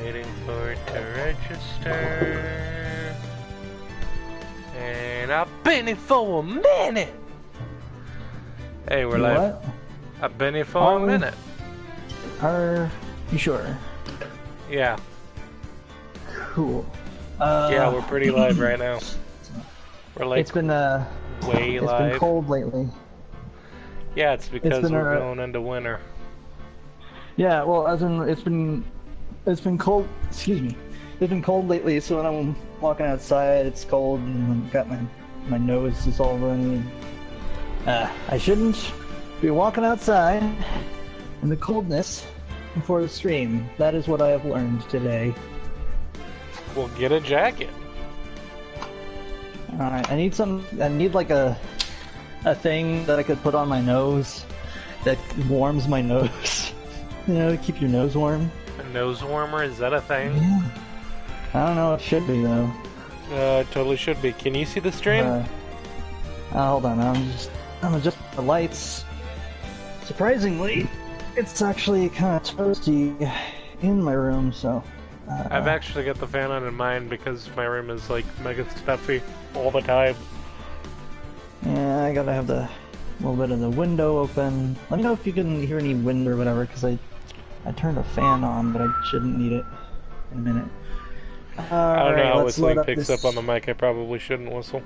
Waiting for it to register. And I've been here for a minute. Hey, we're live. What? I've been here for a minute. Are you sure? Yeah. Cool. Yeah, we're pretty live right now. We're like it's been way it's live. been cold lately. Yeah, it's because been we're going into winter. Yeah, well, as in it's been cold. Excuse me. It's been cold lately, so when I'm walking outside, it's cold, and I've got my nose is all runny. I shouldn't be walking outside in the coldness before the stream. That is what I have learned today. We'll get a jacket. Alright, I need like a thing that I could put on my nose that warms my nose. You know, to keep your nose warm. A nose warmer, is that a thing? Yeah. I don't know, it should be though. It totally should be. Can you see the stream? Hold on, I'm adjusting the lights. Surprisingly, it's actually kind of toasty in my room, so... I've actually got the fan on in mine because my room is like mega stuffy all the time. Yeah, I gotta have the little bit of the window open. Let me know if you can hear any wind or whatever, because I turned a fan on, but I shouldn't need it in a minute. I don't know how whistling picks up on the mic. I probably shouldn't whistle.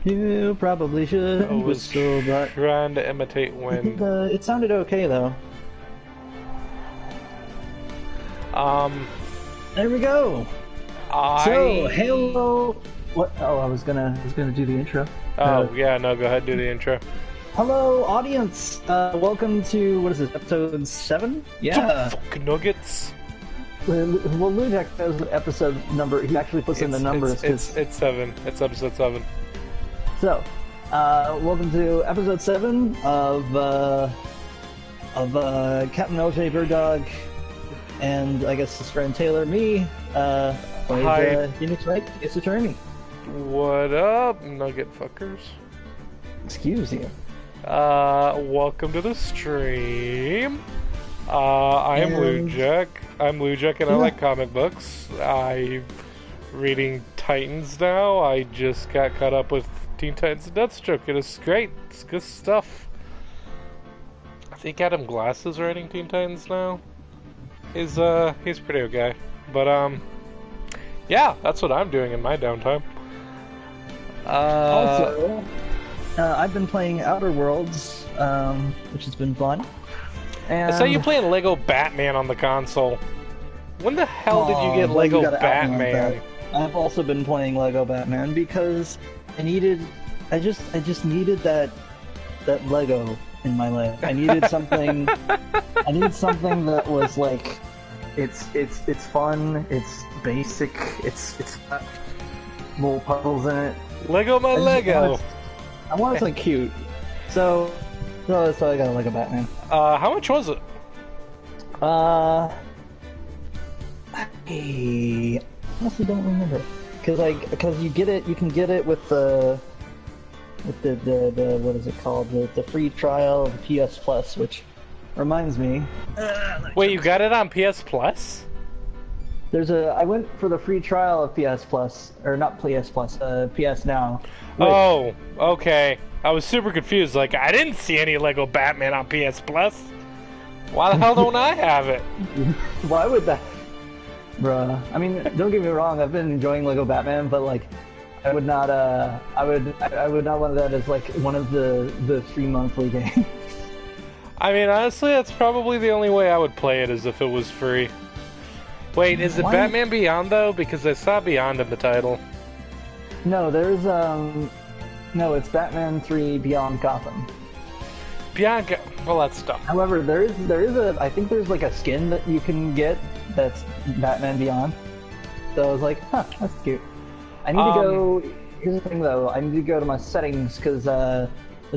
You probably should I was whistle, but trying to imitate wind. it sounded okay though. There we go. So Halo. What? Oh, I was gonna do the intro. Oh yeah, no, go ahead, do the intro. Hello, audience. Welcome to what is this? Episode 7? Yeah. Fuck nuggets. Well, Lujack knows the episode number. He actually puts in the numbers. It's 7. It's episode 7. So, welcome to episode 7 of Captain LJ Bird Dog, and I guess his friend Taylor, me. Hi. Phoenix Wright, it's attorney. What up, nugget fuckers? Excuse you. Welcome to the stream. I am Lujack. I'm Lujack, and I like comic books. I'm reading Titans now. I just got caught up with Teen Titans and Deathstroke. It is great. It's good stuff. I think Adam Glass is writing Teen Titans now. He's pretty okay. But yeah, that's what I'm doing in my downtime. Also, I've been playing Outer Worlds, which has been fun. And I saw you playing Lego Batman on the console. When the hell did you get Lego Batman? I've also been playing Lego Batman because I just needed that Lego in my life. I needed something. I needed something that was like, it's fun. It's basic. It's got little puzzles in it. Lego my Lego. I want something cute. So I got a Lego Batman. How much was it? I honestly don't remember. Because you can get it with the what is it called? The free trial of PS Plus, which reminds me. Wait, you got it on PS Plus? I went for the free trial of PS Plus, or not PS Plus, PS Now. Oh, okay. I was super confused. Like, I didn't see any Lego Batman on PS Plus. Why the hell don't I have it? Why would that? Bruh. I mean, don't get me wrong. I've been enjoying Lego Batman, but like, I would not want that as like one of the free monthly games. I mean, honestly, that's probably the only way I would play it, is if it was free. Wait, is it Batman Beyond though? Because I saw Beyond in the title. No, no, it's Batman 3 Beyond Gotham. Well, that's dumb. However, I think there's like a skin that you can get that's Batman Beyond. So I was like, huh, that's cute. I need to go. Here's the thing though, I need to go to my settings because the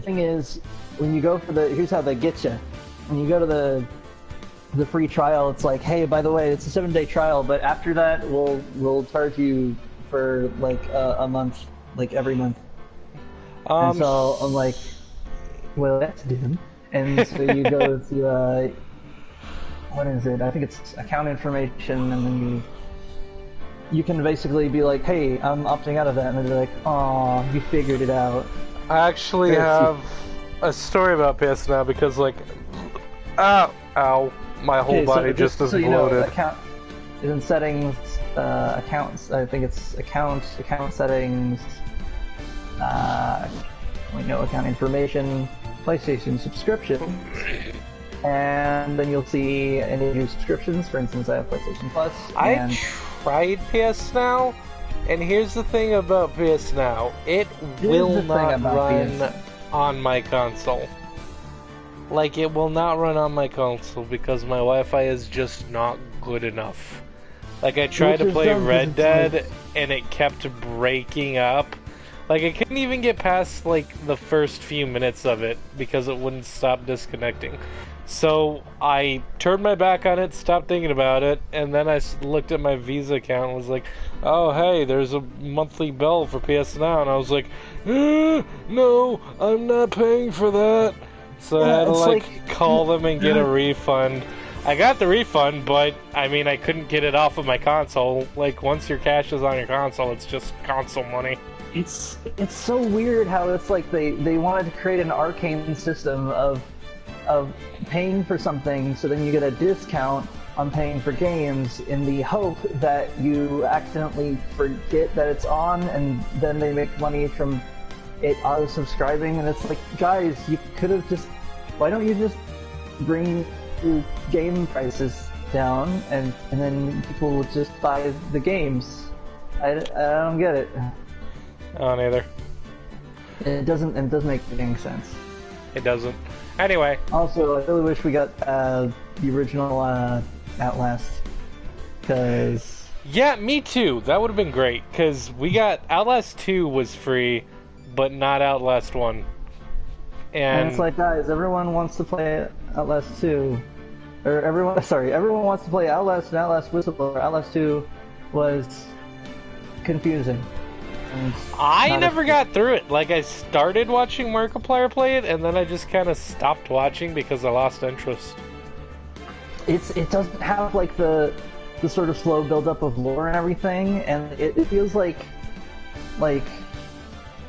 thing is, when you go for here's how they get you. When you go to the free trial, it's like, hey, by the way, it's a 7-day trial, but after that, we'll charge you for like a month, like every month. And so I'm like, well, that's dim. And so you go to what is it? I think it's account information, and then you can basically be like, hey, I'm opting out of that, and they'll be like, aw, you figured it out. I actually have a story about PS Now because, like, ow, my whole body just exploded. You know, account is in settings, accounts. I think it's account settings. Account information, PlayStation subscription, and then you'll see any new subscriptions. For instance, I have PlayStation Plus. I tried PS Now, and here's the thing about PS Now: it will not run on my console. Like, it will not run on my console because my Wi-Fi is just not good enough. Like, I tried to play Red Dead, and it kept breaking up. Like, I couldn't even get past, like, the first few minutes of it because it wouldn't stop disconnecting. So, I turned my back on it, stopped thinking about it, and then I looked at my Visa account and was like, oh, hey, there's a monthly bill for PS Now, and I was like, no, I'm not paying for that. So I had to, call them and get a refund. I got the refund, but, I mean, I couldn't get it off of my console. Like, once your cash is on your console, it's just console money. It's so weird how it's like they wanted to create an arcane system of paying for something so then you get a discount on paying for games in the hope that you accidentally forget that it's on, and then they make money from it auto-subscribing, and it's like, guys, you could have just... Why don't you just bring your game prices down, and then people will just buy the games? I don't get it. I don't either. It doesn't make any sense. It doesn't. Anyway. Also, I really wish we got the original Outlast, because... Yeah, me too. That would have been great, because we got... Outlast 2 was free, but not Outlast 1. And it's like, guys, everyone wants to play Outlast 2. Or everyone wants to play Outlast and Outlast Whistleblower. Outlast 2 was confusing. I never got through it. Like, I started watching Markiplier play it, and then I just kind of stopped watching because I lost interest. It doesn't have, like, the sort of slow build-up of lore and everything, and it feels like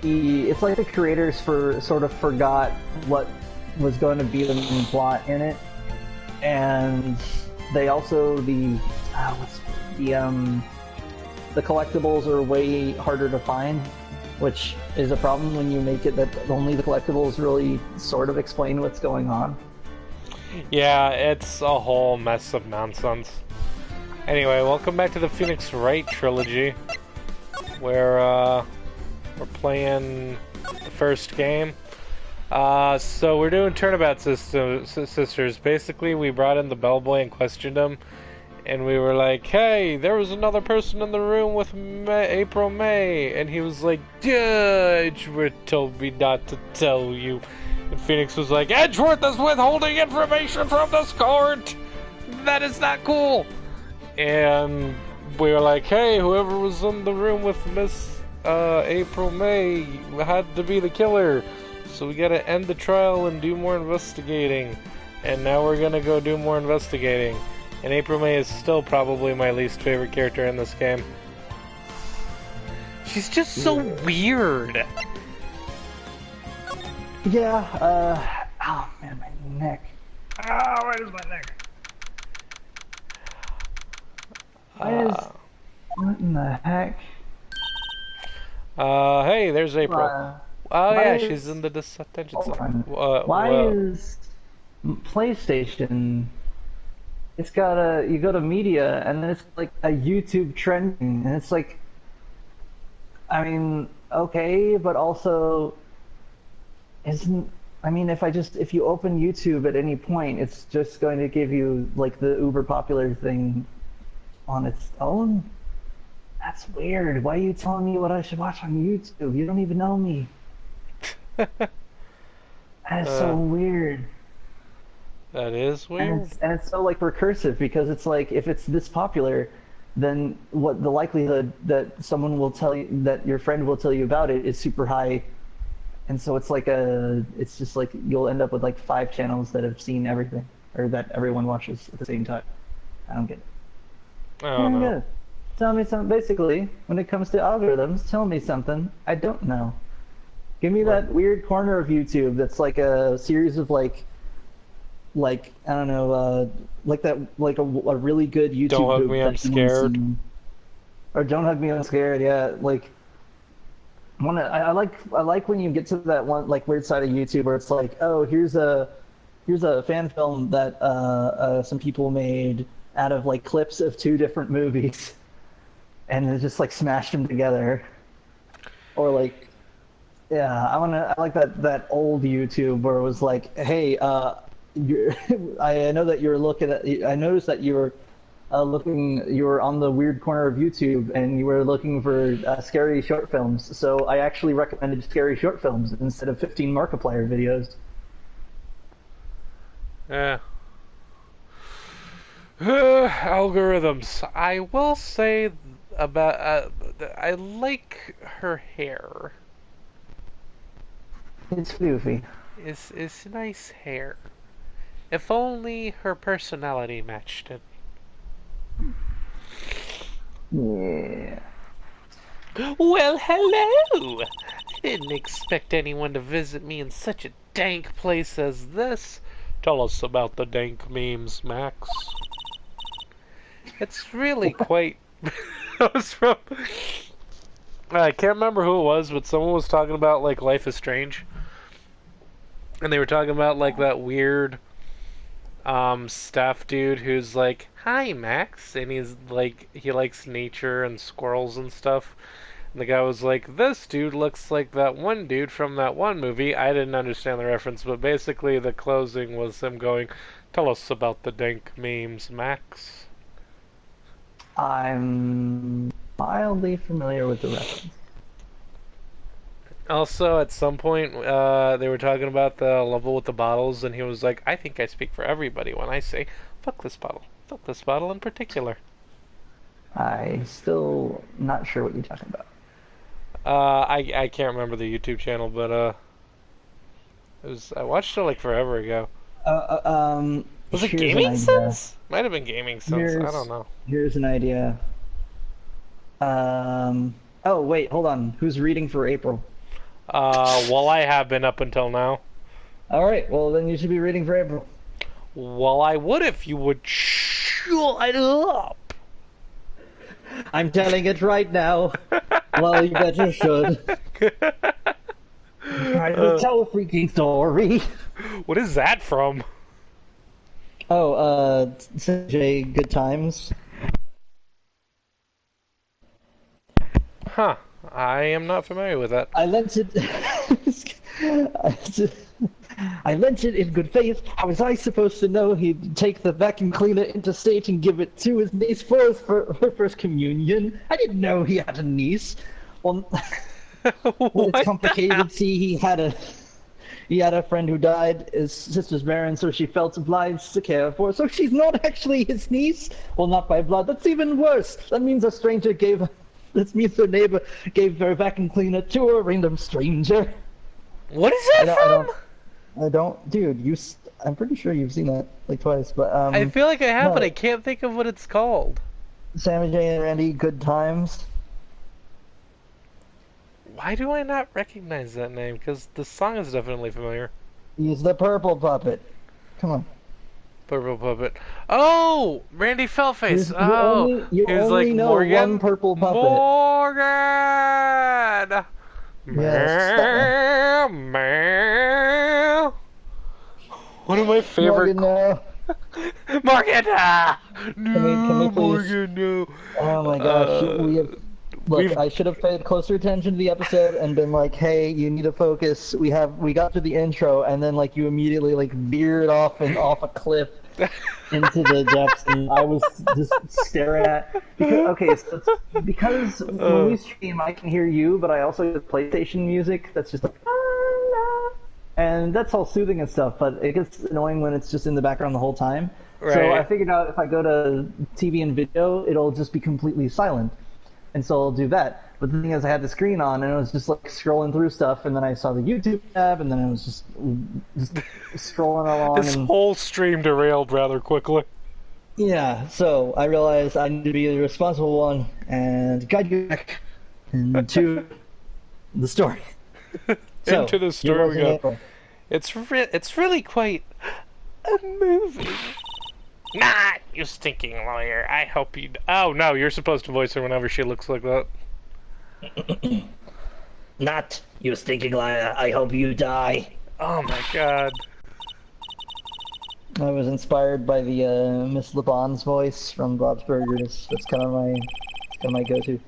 it's like the creators sort of forgot what was going to be the main plot in it, and they also the collectibles are way harder to find, which is a problem when you make it that only the collectibles really sort of explain what's going on. Yeah, it's a whole mess of nonsense. Anyway, welcome back to the Phoenix Wright trilogy, where we're playing the first game. So we're doing Turnabout Sisters. Basically, we brought in the bellboy and questioned him, and we were like, hey, there was another person in the room with April May, and he was like, Edgeworth told me not to tell you. And Phoenix was like, Edgeworth is withholding information from this court! That is not cool! And we were like, hey, whoever was in the room with Miss April May had to be the killer. So we gotta end the trial and do more investigating. And now we're gonna go do more investigating. And April May is still probably my least favorite character in this game. She's just so weird. Yeah, oh man, my neck. Oh, where is my neck? What in the heck? Hey, there's April. Oh yeah, she's in the detention zone. Why is PlayStation... It's got you go to media, and then it's like a YouTube trending, and it's like... I mean, okay, but also... Isn't... I mean, if you open YouTube at any point, it's just going to give you, like, the uber popular thing on its own? That's weird. Why are you telling me what I should watch on YouTube? You don't even know me. That is so weird. That is weird. And it's so, like, recursive, because it's like, if it's this popular, then what the likelihood that someone will tell you, that your friend will tell you about it, is super high. And so it's like it's just like you'll end up with like 5 channels that have seen everything. or that everyone watches at the same time. I don't get it. I don't know. Good. Tell me something. Basically, when it comes to algorithms, tell me something I don't know. Give me that weird corner of YouTube that's like a series of like I don't know, like that, like a really good YouTube. Don't Hug group Me, that I'm Scared. or Don't Hug Me, I'm Scared. Yeah, like I like when you get to that one like weird side of YouTube where it's like, oh, here's a fan film that some people made out of like clips of two different movies, and they just like smashed them together, or like. Yeah, I like that old YouTube where it was like, hey, I know that you're looking at. I noticed that you were you were on the weird corner of YouTube, and you were looking for scary short films. So I actually recommended scary short films instead of 15 Markiplier videos. Yeah. Algorithms. I will say about I like her hair. It's goofy. It's nice hair. If only her personality matched it. Yeah. Well, hello! Didn't expect anyone to visit me in such a dank place as this. Tell us about the dank memes, Max. It's really quite... That was from... I can't remember who it was, but someone was talking about, like, Life is Strange. And they were talking about, like, that weird staff dude who's like, "Hi, Max," and he's like, he likes nature and squirrels and stuff. And the guy was like, "This dude looks like that one dude from that one movie." I didn't understand the reference, but basically the closing was him going, "Tell us about the dank memes, Max." I'm mildly familiar with the reference. Also, at some point, they were talking about the level with the bottles, and he was like, "I think I speak for everybody when I say, fuck this bottle. Fuck this bottle in particular." I still not sure what you're talking about. I can't remember the YouTube channel, but, I watched it, like, forever ago. Was it Gaming Sense? Might have been Gaming Sense, I don't know. Here's an idea. Oh, wait, hold on. Who's reading for April? Well, I have been up until now. Alright, well then you should be reading for April. Well, I would if you would shut up. I'm telling it right now. Well, you better should. Try to tell a freaking story. What is that from? Oh, CJ Good Times. Huh. I am not familiar with that. I lent it. I lent it in good faith. How was I supposed to know he'd take the vacuum cleaner interstate and give it to his niece for her first communion? I didn't know he had a niece. Well, it's complicated. See, he had a friend who died, his sister's barren, so she felt obliged to care for. So she's not actually his niece. Well, not by blood. That's even worse. That means a stranger gave. That means her neighbor gave her vacuum cleaner to a random stranger. What is that from? I don't, dude. I'm pretty sure you've seen that like twice, but I feel like I have, no. but I can't think of what it's called. Sammy J and Randy, Good Times. Why do I not recognize that name? Because the song is definitely familiar. He's the purple puppet. Come on. Purple puppet. Oh, Randy Feltface. You only know Morgan. One purple puppet. Morgan. Yes. Meow. One of my favorite. Morgan, no. Morgan. Can we please? Morgan, no. Oh my gosh. Look, I should have paid closer attention to the episode and been like, "Hey, you need to focus. We got to the intro, and then like you immediately like veered off a cliff into the depths." And I was just staring at. Because when we stream, I can hear you, but I also use PlayStation music. That's just like, and that's all soothing and stuff. But it gets annoying when it's just in the background the whole time. Right. So I figured out if I go to TV and video, it'll just be completely silent. And so I'll do that. But the thing is, I had the screen on, and I was just like scrolling through stuff, and then I saw the YouTube tab, and then I was just scrolling along. This and whole stream derailed rather quickly. yeah, so I realized I need to be the responsible one and guide you back into the story. So, Into the story we go. It's really quite a movie. Nah, you stinking lawyer. I hope you... Oh, no, you're supposed to voice her whenever she looks like that. Not, you stinking liar. I hope you die. Oh my god. I was inspired by the Miss LeBon's voice from Bob's Burgers. That's kind of my go-to.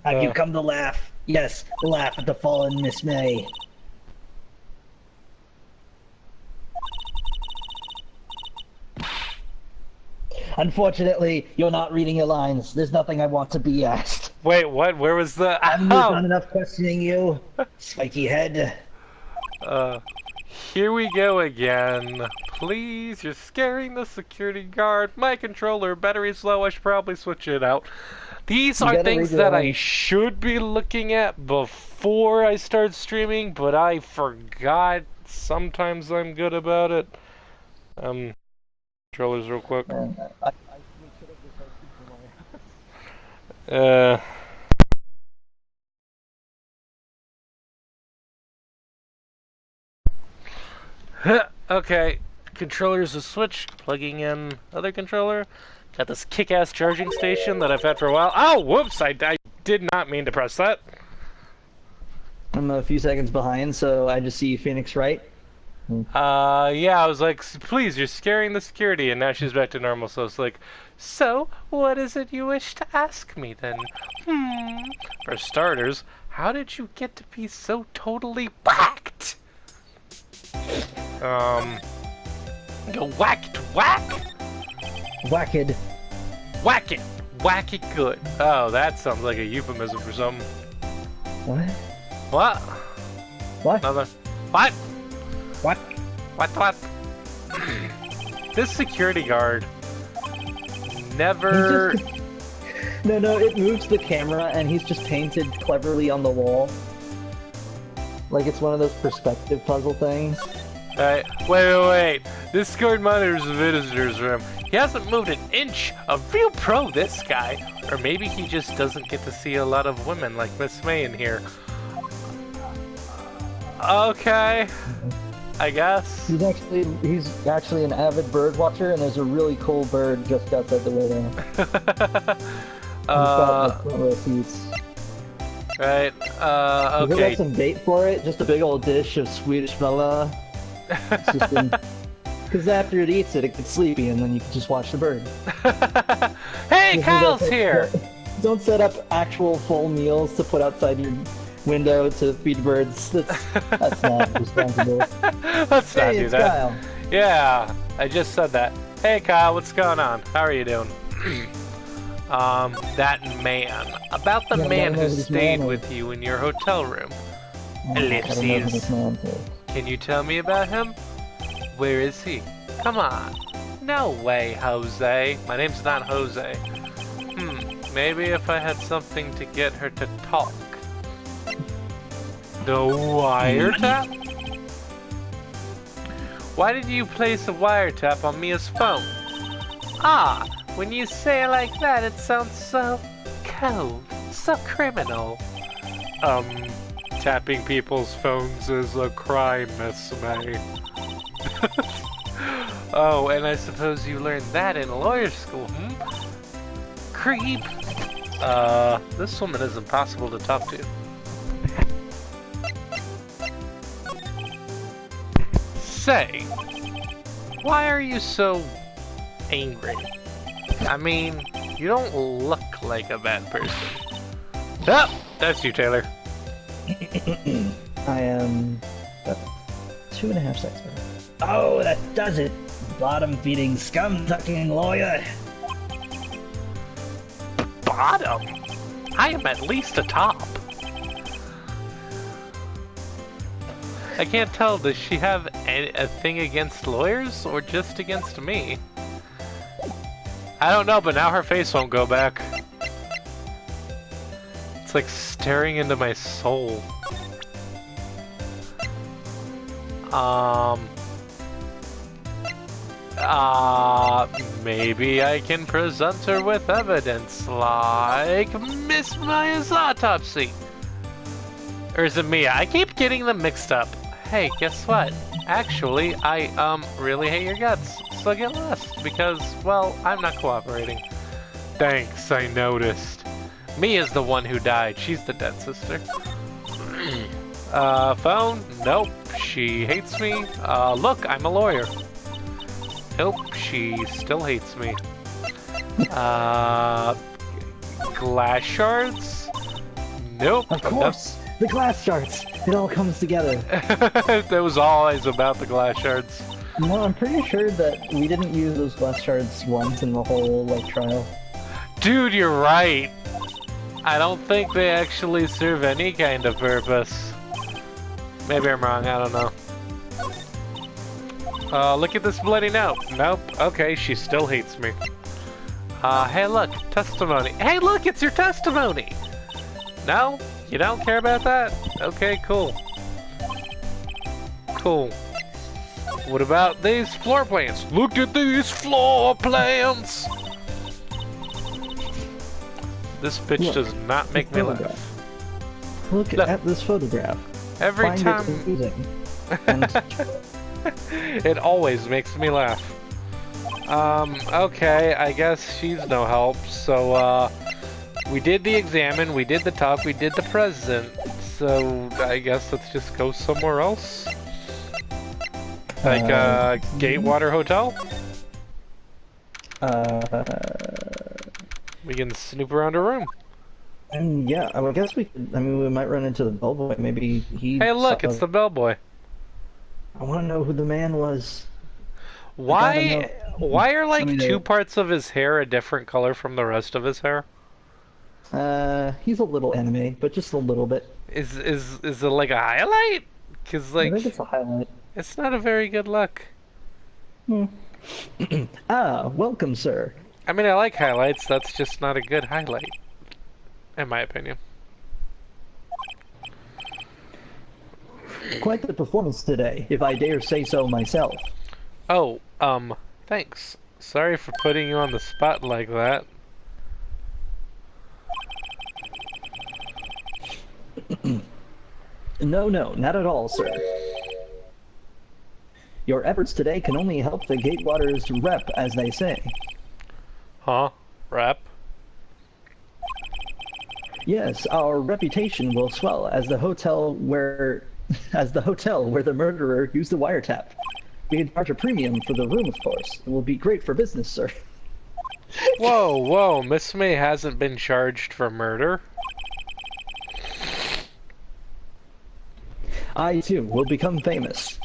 Have you come to laugh? Yes, laugh at the fallen Miss May. Unfortunately, you're not reading your lines. There's nothing I want to be asked. Wait, what? Where was the... I've done enough questioning you, spiky head. Here we go again. Please, you're scaring the security guard. My controller, battery's low, I should probably switch it out. These are things that I should be looking at before I start streaming, but I forgot. Sometimes I'm good about it. Controllers real quick. Okay, controller's a switch, plugging in other controller. Got this kick-ass charging station that I've had for a while. Oh, whoops, I did not mean to press that. I'm a few seconds behind, so I just see Phoenix Wright. Yeah, I was like, please, you're scaring the security, and now she's back to normal, so it's like, so, what is it you wish to ask me, then? For starters, how did you get to be so totally whacked? Go whacked, whack? Whacked. Whack it! Whack it good. Oh, that sounds like a euphemism for something. What? What? What? Another. What? What? What? This security guard never... No, it moves the camera and he's just painted cleverly on the wall. Like it's one of those perspective puzzle things. Alright, wait. This guard monitors the visitor's room. He hasn't moved an inch. A real pro, this guy. Or maybe he just doesn't get to see a lot of women like Miss May in here. Okay. I guess. He's actually an avid bird watcher, and there's a really cool bird just outside the window. He's got front row seats. Right. Okay. Is there some bait for it? Just a big old dish of Swedish fella. Because after it eats it, it gets sleepy, and then you can just watch the bird. Hey, Kyle's here! Don't set up actual full meals to put outside your window to feed birds. That's not responsible. Let's not do that. Kyle. Yeah, I just said that. Hey, Kyle, what's going on? How are you doing? That man. About the man who stayed with you in your hotel room. Ellipses. Can you tell me about him? Where is he? Come on. No way, Jose. My name's not Jose. Maybe if I had something to get her to talk. The wiretap? Why did you place a wiretap on Mia's phone? Ah, when you say it like that, it sounds so cold, so criminal. Tapping people's phones is a crime, Miss May. Oh, and I suppose you learned that in lawyer school, Creep! This woman is impossible to talk to. Say, why are you so angry? I mean, you don't look like a bad person. Oh, that's you, Taylor. I am 2.5 seconds. Oh, that does it. Bottom-feeding, scum-sucking lawyer. Bottom? I am at least a top. I can't tell, does she have a thing against lawyers or just against me? I don't know, but now her face won't go back. It's like staring into my soul. Maybe I can present her with evidence, like Miss Maya's autopsy. Or is it Mia? I keep getting them mixed up. Hey, guess what? Actually, I, really hate your guts, so get lost, because, well, I'm not cooperating. Thanks, I noticed. Mia's the one who died. She's the dead sister. Phone? Nope. She hates me. Look, I'm a lawyer. Nope, she still hates me. Glass shards? Nope. Of course! The glass shards! It all comes together. That was always about the glass shards. No, I'm pretty sure that we didn't use those glass shards once in the whole, like, trial. Dude, you're right. I don't think they actually serve any kind of purpose. Maybe I'm wrong, I don't know. Look at this bloody note. Nope. Okay, she still hates me. Hey look, testimony. Hey look, it's your testimony! No? You don't care about that? Okay, cool. Cool. What about these floor plans? Look at these floor plans! This bitch does not make me laugh. Look at this photograph. Every Find time... it amusing. And It always makes me laugh. Okay, I guess she's no help, so, we did the examine, we did the talk, we did the present, so I guess let's just go somewhere else? Like, Gatewater Hotel? We can snoop around her room. And yeah, I guess we could, I mean, we might run into the bellboy, maybe he... Hey look, it's the bellboy. I want to know who the man was. Why are like two parts of his hair a different color from the rest of his hair? He's a little anime, but just a little bit. Is it like a highlight? Cause like, I think it's a highlight. It's not a very good look. Welcome, sir. I mean, I like highlights, that's just not a good highlight. In my opinion. Quite the performance today, if I dare say so myself. Oh, thanks. Sorry for putting you on the spot like that. No, not at all, sir. Your efforts today can only help the Gatewater's rep, as they say. Huh? Rep? Yes, our reputation will swell as the hotel where the murderer used the wiretap. We can charge a premium for the room, of course. It will be great for business, sir. Whoa, Miss May hasn't been charged for murder. I, too, will become famous.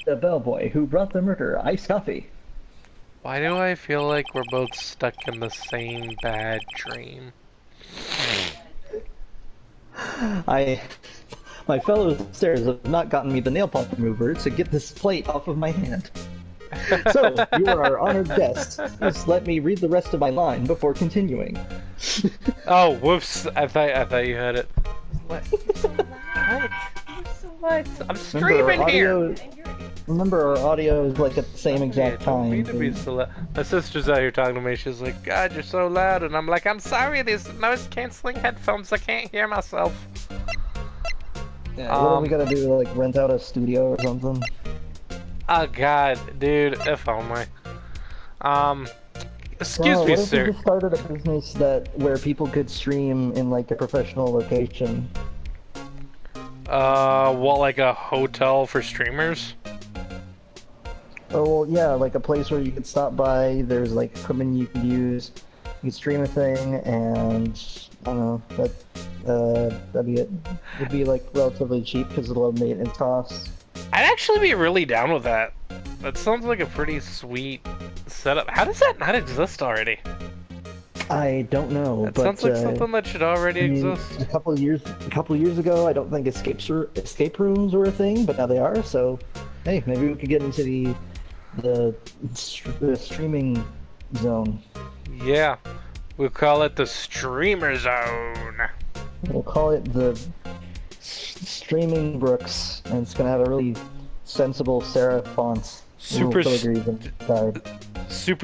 The bellboy who brought the murder iced coffee. Why do I feel like we're both stuck in the same bad dream? My fellows upstairs have not gotten me the nail polish remover to get this plate off of my hand. So, you are our honored guest. Just let me read the rest of my line before continuing. Oh, whoops! I thought you had it. What? What? I'm streaming here. Remember, our audio is like at the same exact time. Mean to be so loud. My sister's out here talking to me. She's like, "God, you're so loud," and I'm like, "I'm sorry. These noise-canceling headphones. I can't hear myself." Yeah, what do we gotta do? Like rent out a studio or something? Oh God, dude, if only. Excuse me, what if sir. we just started a business where people could stream in like a professional location? What, like a hotel for streamers? Oh, well, yeah, like a place where you could stop by, there's like equipment you could use, you could stream a thing, and I don't know, that'd be it. It'd be like relatively cheap because of the low maintenance costs. I'd actually be really down with that. That sounds like a pretty sweet setup. How does that not exist already? I don't know, That but sounds like something that should already exist. A couple of years ago, I don't think escape rooms were a thing, but now they are. So, hey, maybe we could get into the streaming zone. Yeah, We'll call it the Streamer Zone. We'll call it the Streaming Brooks, and it's gonna have a really sensible serif fonts. Super Super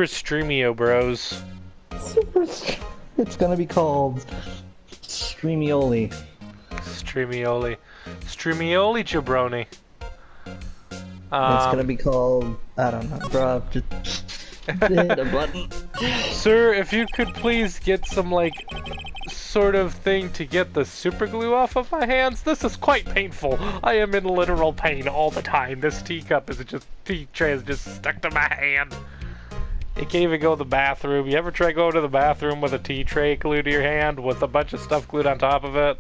Streamio Bros. It's gonna be called Streamioli. Streamioli. Streamioli jabroni. It's gonna be called, I don't know, bro, just hit a button. Sir, if you could please get some, like, sort of thing to get the super glue off of my hands. This is quite painful. I am in literal pain all the time. This tea tray is just stuck to my hand. You can't even go to the bathroom. You ever try going to the bathroom with a tea tray glued to your hand with a bunch of stuff glued on top of it?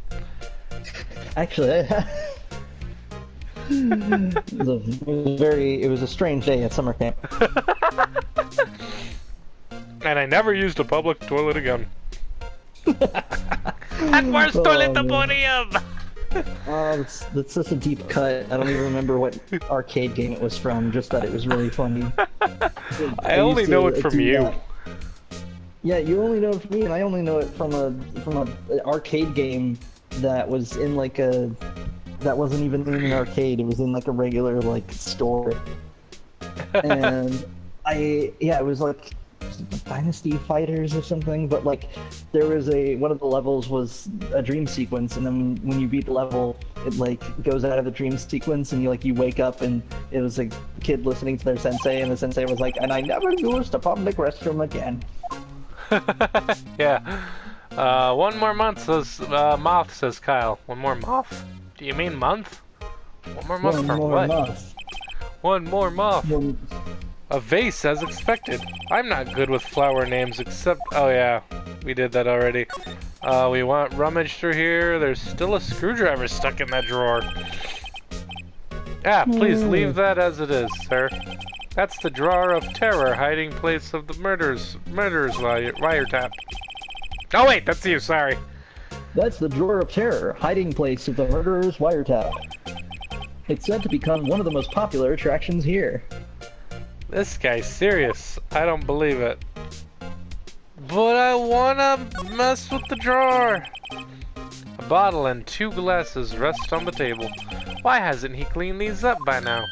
Actually, it was a strange day at summer camp. And I never used a public toilet again. And worst toilet emporium! That's such a deep cut. I don't even remember what arcade game it was from, just that it was really funny. I only know it from you. That. Yeah, you only know it from me, and I only know it from an arcade game that was in like a... that wasn't even in an arcade, it was in like a regular like store. And it was like Dynasty Fighters or something, but like there was one of the levels was a dream sequence, and then when you beat the level, it like goes out of the dream sequence, and you wake up, and it was a kid listening to their sensei, and the sensei was like, "And I never used a public restroom again." Yeah. One more month says moth, says Kyle. One more moth? Do you mean month? One more month for what? One more moth. A vase, as expected. I'm not good with flower names, except... oh yeah, we did that already. We want rummage through here. There's still a screwdriver stuck in that drawer. Ah, please leave that as it is, sir. That's the drawer of terror, hiding place of the murderers wiretap. Oh wait, that's you, sorry. That's the drawer of terror, hiding place of the murderer's wiretap. It's said to become one of the most popular attractions here. This guy's serious. I don't believe it. But I wanna mess with the drawer. A bottle and 2 glasses rest on the table. Why hasn't he cleaned these up by now?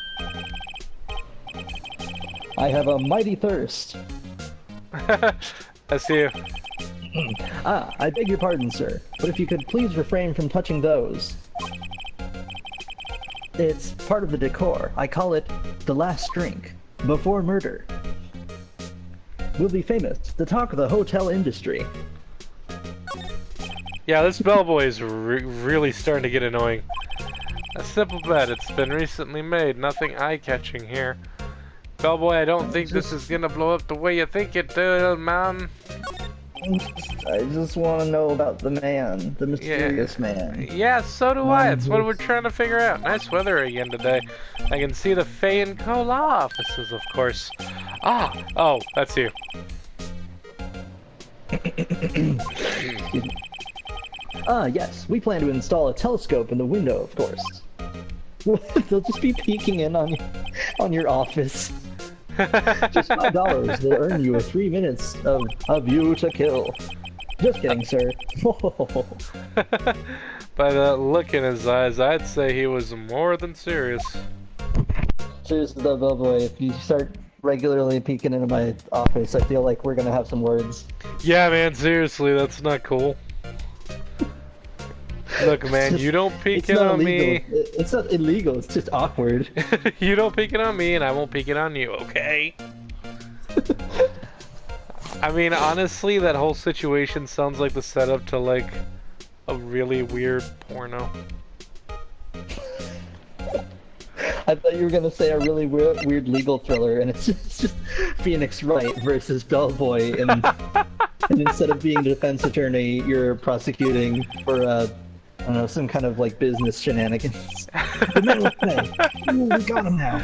I have a mighty thirst. That's you. I beg your pardon, sir, but if you could please refrain from touching those. It's part of the decor. I call it the last drink, before murder. We'll be famous to talk of the hotel industry. Yeah, this bellboy is really starting to get annoying. A simple bet, it's been recently made, nothing eye-catching here. Bellboy, I don't think this is gonna blow up the way you think it did, man. I just want to know about the man, the mysterious man. Yeah, so do I. It's what we're trying to figure out. Nice weather again today. I can see the Faye and Cola offices, of course. Ah, oh, that's you. Yes, we plan to install a telescope in the window, of course. They'll just be peeking in on your office. Just $5 will earn you 3 minutes of view to kill. Just kidding, sir. By that look in his eyes, I'd say he was more than serious. Seriously though, bellboy, if you start regularly peeking into my office, I feel like we're gonna have some words. Yeah, man, seriously, that's not cool. Look, man, you don't peek it on me. It's not illegal, it's just awkward. You don't peek it on me, and I won't peek it on you, okay? I mean, honestly, that whole situation sounds like the setup to, like, a really weird porno. I thought you were gonna say a really weird legal thriller, and it's just Phoenix Wright versus Bellboy, and instead of being the defense attorney, you're prosecuting for, I don't know, some kind of, like, business shenanigans. The men will pay. Ooh, we got him now.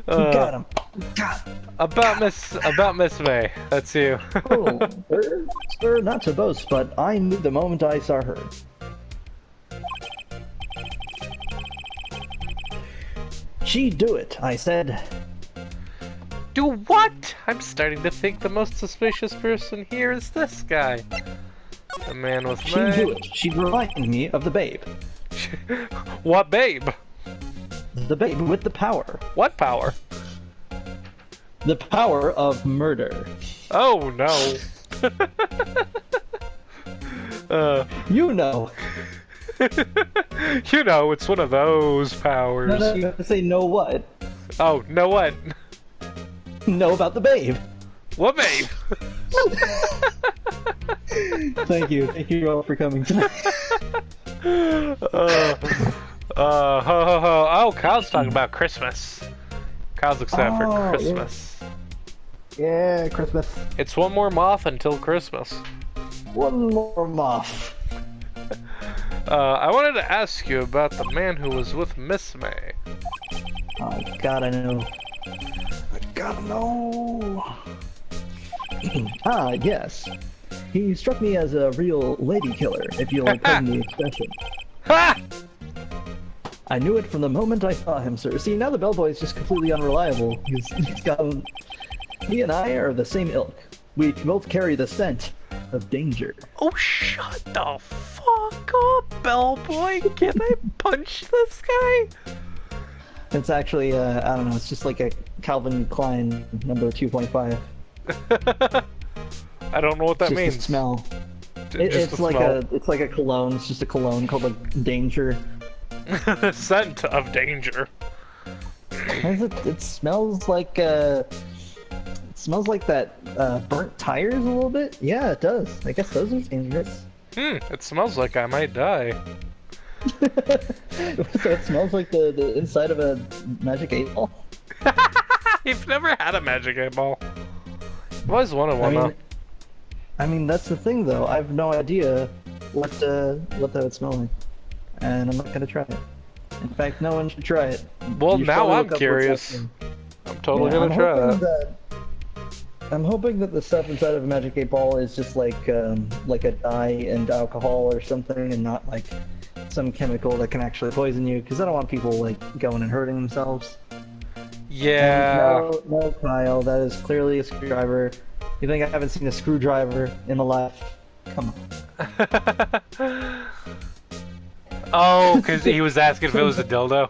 We got him. We got him. About Miss May. That's you. Oh, sir, not to boast, but I knew the moment I saw her. She'd do it, I said. Do what? I'm starting to think the most suspicious person here is this guy. The man with She my... do it. She reminded me of the babe. What babe? The babe with the power. What power? The power of murder. Oh no. You know. You know, it's one of those powers. No, you have to say no what? Oh, know what? Know about the babe. What babe? Thank you all for coming tonight. Oh, Kyle's talking about Christmas. Kyle's excited for Christmas. Yeah, Christmas. It's one more moth until Christmas. One more moth. I wanted to ask you about the man who was with Miss May. Oh, God, I know. I gotta know. Yes. He struck me as a real lady killer, if you'll pardon the expression. Ha! I knew it from the moment I saw him, sir. See, now the bellboy is just completely unreliable. He's got... He and I are the same ilk. We both carry the scent of danger. Oh, shut the fuck up, bellboy! Can I punch this guy? It's actually, I don't know, it's just like a Calvin Klein number 2.5. I don't know what that Just means. a smell. It's like a cologne. It's just a cologne called like Danger. The scent of danger. It smells like that burnt tires a little bit. Yeah, it does. I guess those are dangerous. It smells like I might die. So it smells like the inside of a Magic 8 Ball. You've never had a Magic 8 Ball. I've always wanted one though. I mean, that's the thing though. I have no idea what that would smell like, and I'm not gonna try it. In fact, no one should try it. Well, You should now probably I'm look up curious. what's I'm totally Yeah, gonna try that. I'm hoping that the stuff inside of a Magic 8 Ball is just like a dye and alcohol or something, and not like some chemical that can actually poison you. Because I don't want people like going and hurting themselves. Yeah. And no, Kyle, that is clearly a screwdriver. You think I haven't seen a screwdriver in my life? Come on. Oh, because he was asking if it was a dildo.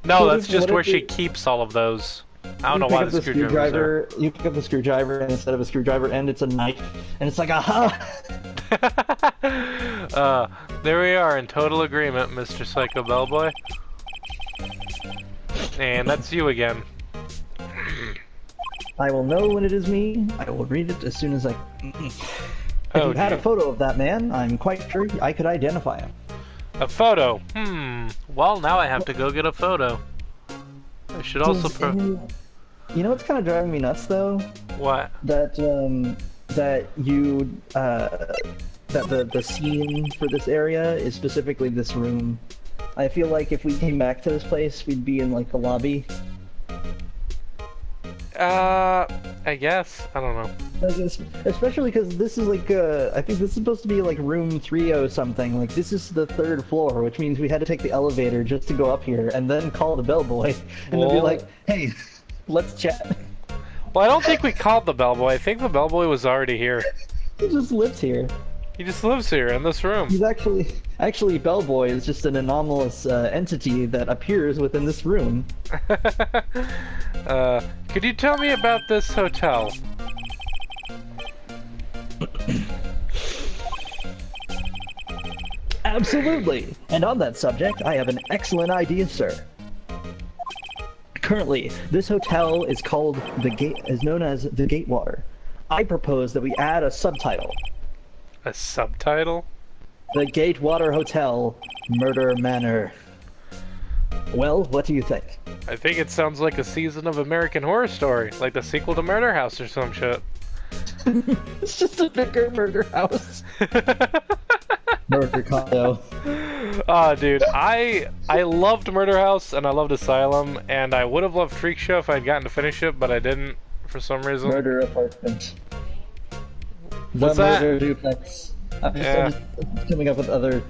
No, that's just where she keeps all of those. I don't know why the screwdriver's there. You pick up the screwdriver, and instead of a screwdriver end, it's a knife, and it's like, aha! There we are in total agreement, Mr. Psycho Bellboy. And that's you again. I will know when it is me. I will read it as soon as I... If you had a photo of that man, I'm quite sure I could identify him. A photo? Well, now I have to go get a photo. I should also... You know what's kind of driving me nuts, though? What? That the scene for this area is specifically this room. I feel like if we came back to this place, we'd be in, like, the lobby. I guess. I don't know. Especially because this is like, I think this is supposed to be like room 30 something. Like, this is the 3rd floor, which means we had to take the elevator just to go up here and then call the bellboy and then be like, hey, let's chat. Well, I don't think we called the bellboy. I think the bellboy was already here. He just lives here. He just lives here in this room. He's actually bellboy is just an anomalous entity that appears within this room. Could you tell me about this hotel? Absolutely. And on that subject, I have an excellent idea, sir. Currently, this hotel is known as the Gatewater. I propose that we add a subtitle. A subtitle? The Gatewater Hotel, Murder Manor. Well, what do you think? I think it sounds like a season of American Horror Story, like the sequel to Murder House or some shit. It's just a bigger murder house. Murder condo. Oh, dude, I loved Murder House and I loved Asylum, and I would have loved Freak Show if I'd gotten to finish it, but I didn't for some reason. Murder Apartment. What's the that? Murder Duplex. I'm just coming up with other...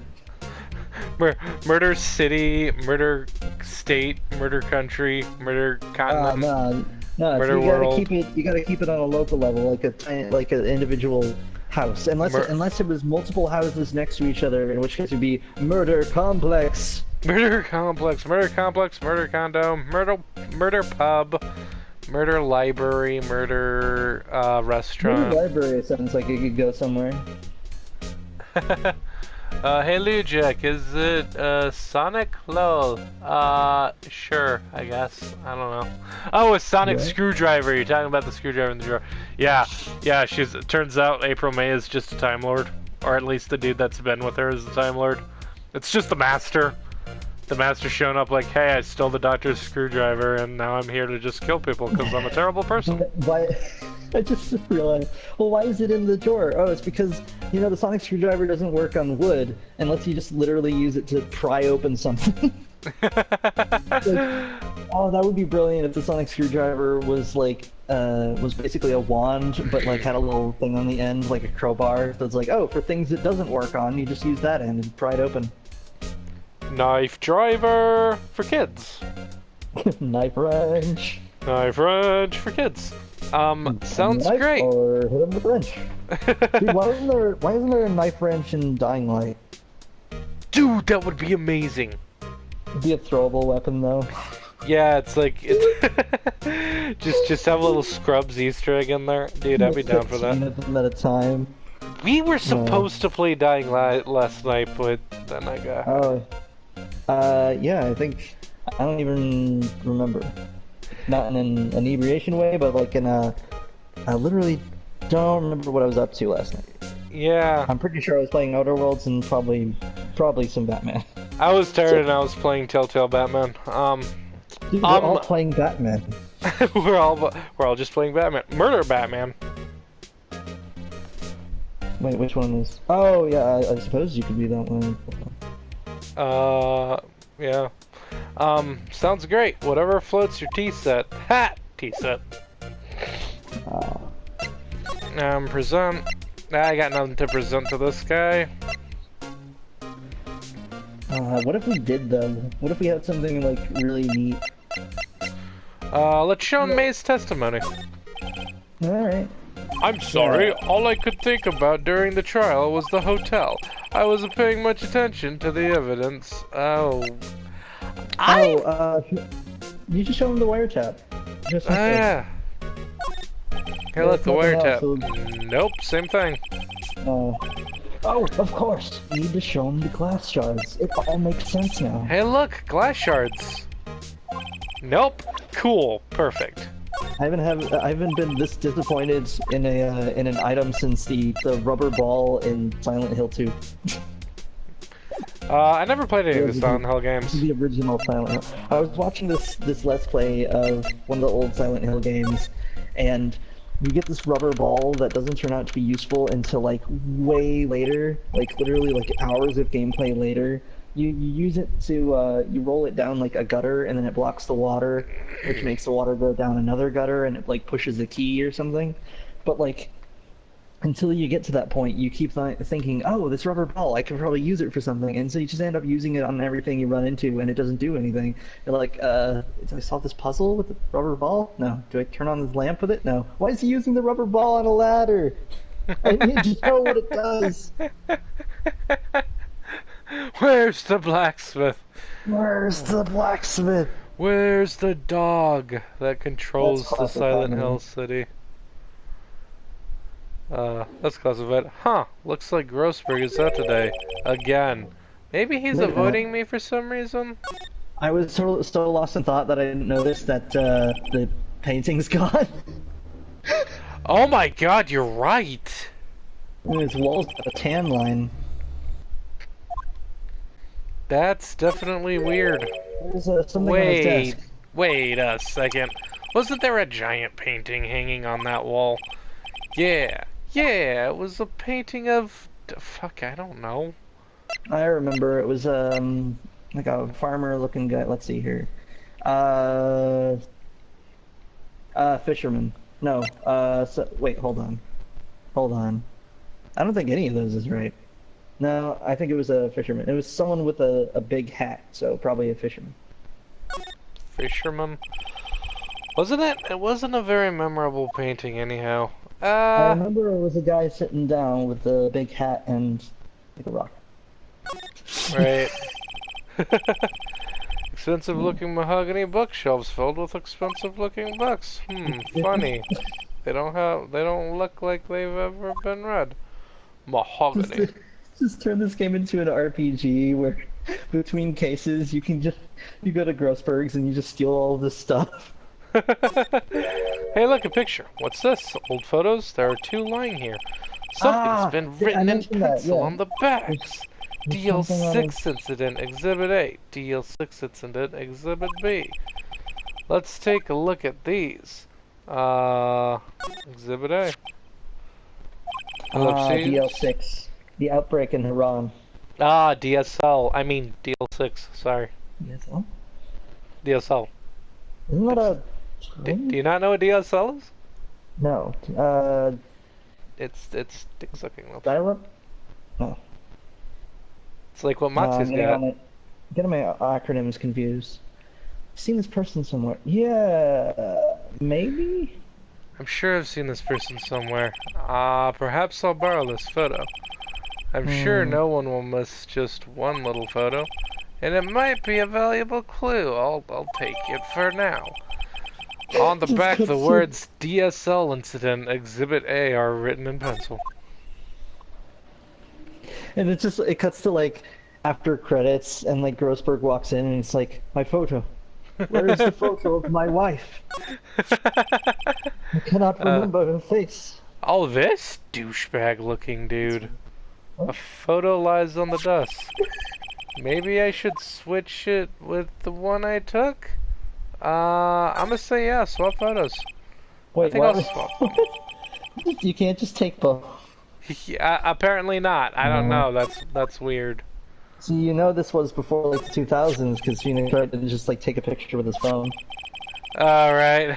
Murder City, Murder State, Murder Country, Murder Continent. No, so Murder you gotta World. keep it. You gotta keep it on a local level, like an individual house, unless it was multiple houses next to each other, in which case it'd be murder complex. Murder complex, murder complex, murder condo, murder pub, murder library, murder Murder restaurant. library sounds like it could go somewhere. Hey Lujek, is it Sonic? Lol. Sure, I guess. I don't know. Oh, a Sonic Yeah. screwdriver. You're talking about the screwdriver in the drawer. Yeah, yeah. It turns out April May is just a Time Lord, or at least the dude that's been with her is the Time Lord. It's just the Master. The Master's showing up like, hey, I stole the Doctor's screwdriver, and now I'm here to just kill people because I'm a terrible person. Why? I just realized. Well, why is it in the drawer? Oh, it's because the sonic screwdriver doesn't work on wood unless you just literally use it to pry open something. Oh, that would be brilliant if the sonic screwdriver was was basically a wand, but like had a little thing on the end, like a crowbar. So it's like, oh, for things it doesn't work on, you just use that end and pry it open. Knife driver for kids. Knife wrench. Knife wrench for kids. Sounds Knife great. Or hit him with a wrench. Dude, why isn't there a knife wrench in Dying Light? Dude, that would be amazing. It'd be a throwable weapon though. Yeah, it's like just have a little Scrubs Easter egg in there, dude. I'd be down for 15 that. of them at a time. We were supposed to play Dying Light last night, but then I got. Oh, yeah. I don't even remember. Not in an inebriation way, but like in I literally don't remember what I was up to last night. Yeah, I'm pretty sure I was playing Outer Worlds and probably some Batman. I was tired and I was playing Telltale Batman. Dude, we're all playing Batman. we're all just playing Batman. Murder Batman. Wait, which one is? Oh yeah, I suppose you could be that one. Yeah. Sounds great. Whatever floats your tea set. Ha! Tea set. Present. I got nothing to present to this guy. What if we did though? What if we had something like really neat? Let's show May's testimony. Alright. I'm sorry, all I could think about during the trial was the hotel. I wasn't paying much attention to the evidence. You just show him the wiretap. Just like yeah. Hey, look, the nothing wiretap. else, Nope, same thing. oh, of course. You need to show him the glass shards. It all makes sense now. Hey, look, glass shards. Nope. Cool. Perfect. I haven't been this disappointed in an item since the rubber ball in Silent Hill 2. I never played any of the Silent Hill games. The original Silent Hill. I was watching this Let's Play of one of the old Silent Hill games, and you get this rubber ball that doesn't turn out to be useful until like way later, like literally like hours of gameplay later. You use it to you roll it down like a gutter, and then it blocks the water, which makes the water go down another gutter, and it like pushes a key or something. But like until you get to that point, you keep thinking, oh, this rubber ball, I can probably use it for something, and so you just end up using it on everything you run into, and it doesn't do anything. You're like, did I solve this puzzle with the rubber ball? No. Do I turn on this lamp with it? No. Why is he using the rubber ball on a ladder? I need to know what it does. Where's the blacksmith? Where's the blacksmith? Where's the dog that controls That's the classic Silent Batman. Hill city? That's classified. Huh, looks like Grossberg is out today. Again. Maybe he's Maybe not. avoiding me for some reason? I was so lost in thought that I didn't notice that the painting's gone. Oh my god, you're right! And his walls have a tan line. That's definitely weird. There's something on his Wait, desk. wait a second. Wasn't there a giant painting hanging on that wall? Yeah, it was a painting of... Fuck, I don't know. I remember it was like a farmer-looking guy. Let's see here. Fisherman. No. Wait, hold on. I don't think any of those is right. No, I think it was a fisherman. It was someone with a big hat, so probably a fisherman. Fisherman? Wasn't it? It wasn't a very memorable painting, anyhow. I remember it was a guy sitting down with a big hat and like a rock. Right. Expensive-looking mahogany bookshelves filled with expensive-looking books. Funny. They don't look like they've ever been read. Mahogany. Just turn this game into an RPG where between cases you go to Grossberg's and you just steal all this stuff. Hey, look, a picture. What's this? Old photos? There are 2 lying here. Something's been written in pencil on the backs. DL6 incident, Exhibit A. DL6 incident, Exhibit B. Let's take a look at these. Exhibit A. DL6. The outbreak in Iran. DSL. I mean DL6. Sorry. DSL? DSL. Isn't that a... Do you not know what DSL is? No. It's dick sucking. Dial-up? No. It's like what Moxie's got. Getting my acronyms confused. I've seen this person somewhere. Yeah, maybe? I'm sure I've seen this person somewhere. Perhaps I'll borrow this photo. I'm sure no one will miss just one little photo, and it might be a valuable clue. I'll take it for now. On the back, the words DSL Incident Exhibit A are written in pencil. And it cuts to like after credits, and like Grossberg walks in, and it's like, my photo. Where is the photo of my wife? I cannot remember her face. All this douchebag looking dude. A photo lies on the desk. Maybe I should switch it with the one I took? I'm gonna say yeah, swap photos. Wait, I think I'll swap them. You can't just take both. Yeah, apparently not. I don't know. That's weird. So you know this was before like the 2000s, because tried to just like take a picture with his phone. Alright.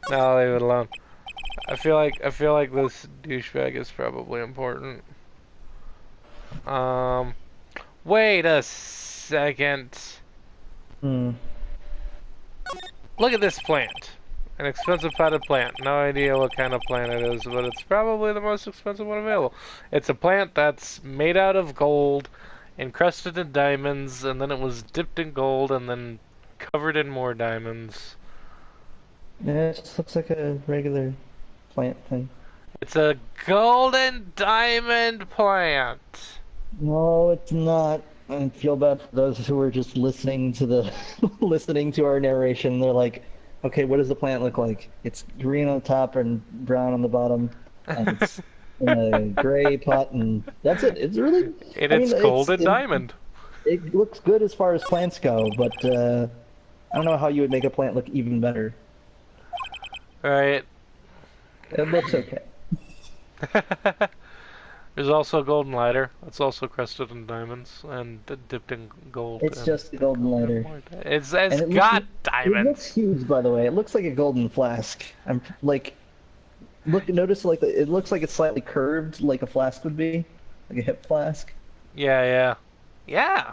No, leave it alone. I feel like this douchebag is probably important. Wait a second. Look at this plant. An expensive potted plant. No idea what kind of plant it is, but it's probably the most expensive one available. It's a plant that's made out of gold, encrusted in diamonds, and then it was dipped in gold, and then covered in more diamonds. Yeah, it just looks like a regular plant thing. It's a golden diamond plant. No, it's not. I feel bad for those who are just listening to the listening to our narration. They're like, okay, what does the plant look like? It's green on the top and brown on the bottom, and it's in a gray pot, and that's it. It's really... It's golden diamond. It looks good as far as plants go, but I don't know how you would make a plant look even better. Right. It looks okay. There's also a golden lighter. It's also crusted in diamonds and dipped in gold. It's just a golden lighter. It's got diamonds. It looks huge, by the way. It looks like a golden flask. I'm like, notice like it looks like it's slightly curved, like a flask would be, like a hip flask. Yeah.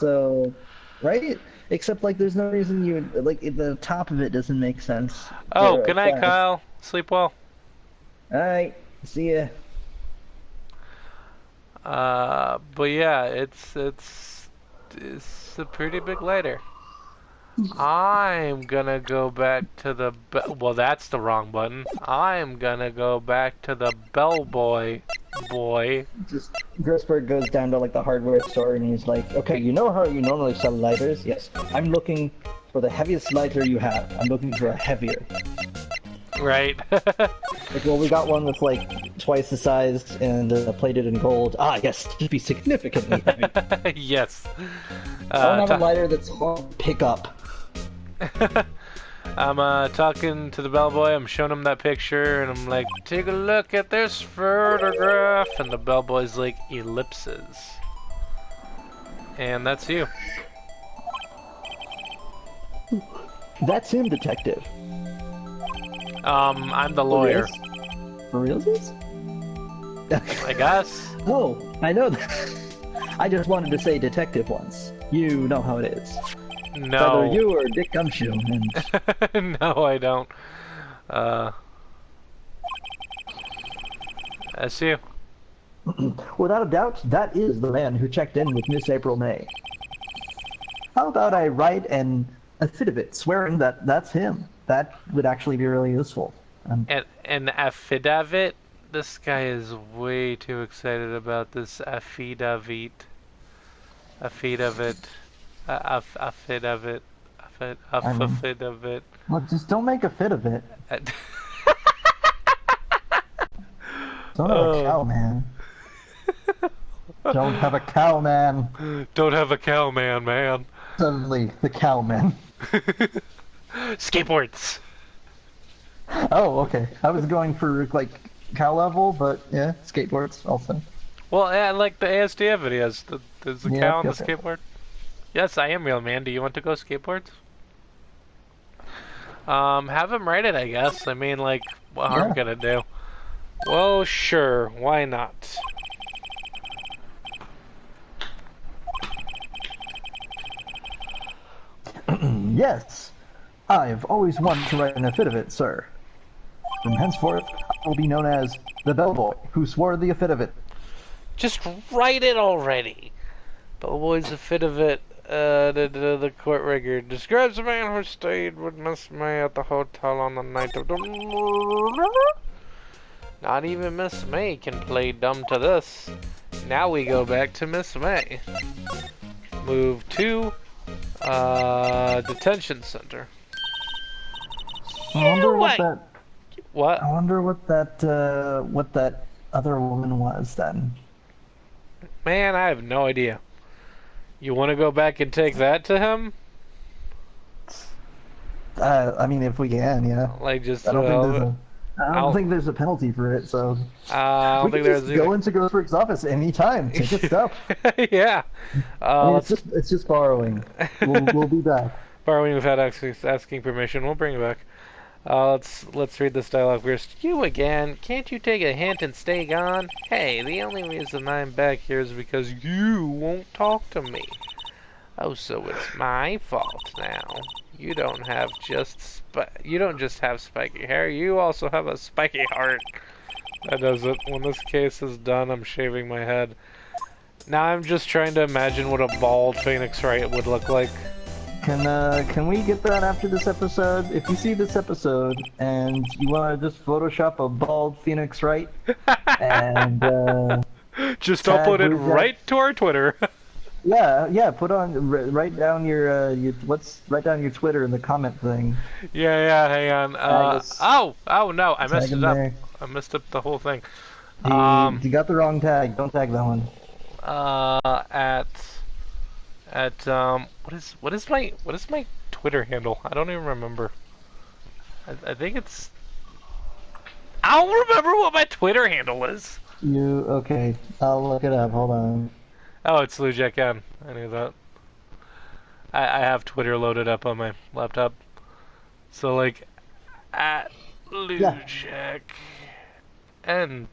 So, right? Except like, there's no reason you would like the top of it doesn't make sense. Oh, good night, Kyle. Sleep well. All right. See ya. But yeah, it's a pretty big lighter. I'm gonna go back to the well, that's the wrong button. I'm gonna go back to the bellboy boy. Just Grossberg goes down to like the hardware store and he's like, okay, you know how you normally sell lighters? Yes. I'm looking for the heaviest lighter you have. I'm looking for a heavier. Right. Like, well, we got one that's like twice the size and plated in gold. Ah, yes, to be significantly heavy. Yes. I want to have a lighter that's hard to pick up. I'm talking to the bellboy. I'm showing him that picture, and I'm like, "Take a look at this photograph." And the bellboy's like, "Ellipses." And that's you. That's him, detective. I'm the lawyer. For realsies? I guess. Oh, I know that. I just wanted to say detective once. You know how it is. It's either No. you or Dick Gumshoe. And No, I don't. That's you. without a doubt, that is the man who checked in with Miss April May. How about I write an affidavit swearing that that's him? That would actually be really useful. An affidavit? This guy is way too excited about this affidavit. Affidavit. Affidavit. Affidavit. Look, just don't make a fit of it. Don't have a cow, man. Don't have a cow, man. Don't have a cow, man. Suddenly, the cow, man. Skateboards. Oh, okay. I was going for, like, cow level, but yeah, skateboards also. Well, yeah, like the ASDF videos. There's a cow on the okay. skateboard. Yes, I am real, man. Do you want to go skateboards? Have him write it, I guess. I mean, like, what harm can it do? Well, sure. Why not? Yes. I've always wanted to write an affidavit, sir. From henceforth, I will be known as the bellboy who swore the affidavit. Just write it already. Bellboy's affidavit. The court record describes a man who stayed with Miss May at the hotel on the night of the murder. Not even Miss May can play dumb to this. Now we go back to Miss May. Move to detention center. I wonder what that. What? I wonder what that other woman was then. Man, I have no idea. You want to go back and take that to him? I mean, if we can, yeah. Like just. I don't think there's a penalty for it, so. I don't we think can there's just go into Ghostworks office anytime. Take his stuff. Yeah. I mean, it's just borrowing. We'll be back. Borrowing without asking permission. We'll bring it back. Let's read this dialogue first. You again? Can't you take a hint and stay gone? Hey, the only reason I'm back here is because you won't talk to me. Oh, so it's my fault now. You don't just have spiky hair. You also have a spiky heart. That does it. When this case is done, I'm shaving my head. Now I'm just trying to imagine what a bald Phoenix Wright would look like. Can we get that after this episode? If you see this episode and you want to just Photoshop a bald Phoenix Wright and just upload it right to our Twitter. yeah. Write down your write down your Twitter in the comment thing. Yeah. Hang on. Oh no! I messed it up. I messed up the whole thing. You got the wrong tag. Don't tag that one. What is my Twitter handle? I don't even remember. I think it's. I don't remember what my Twitter handle is. Okay? I'll look it up. Hold on. Oh, it's LouJackN. I knew that. I have Twitter loaded up on my laptop. So like, at LouJack, and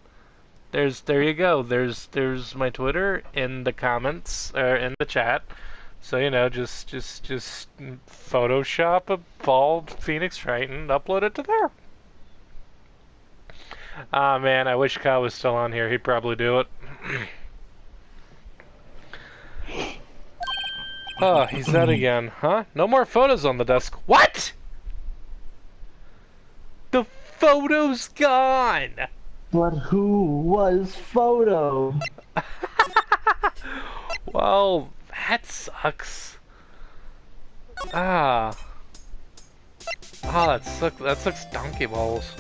there you go. There's my Twitter in the comments or in the chat. So you know, just Photoshop a bald Phoenix Wright and upload it to there. Ah man, I wish Kyle was still on here. He'd probably do it. Oh, he's dead again, huh? No more photos on the desk. What? The photo's gone. But who was Photo? Well, that sucks. Ah. Oh, that sucks donkey balls.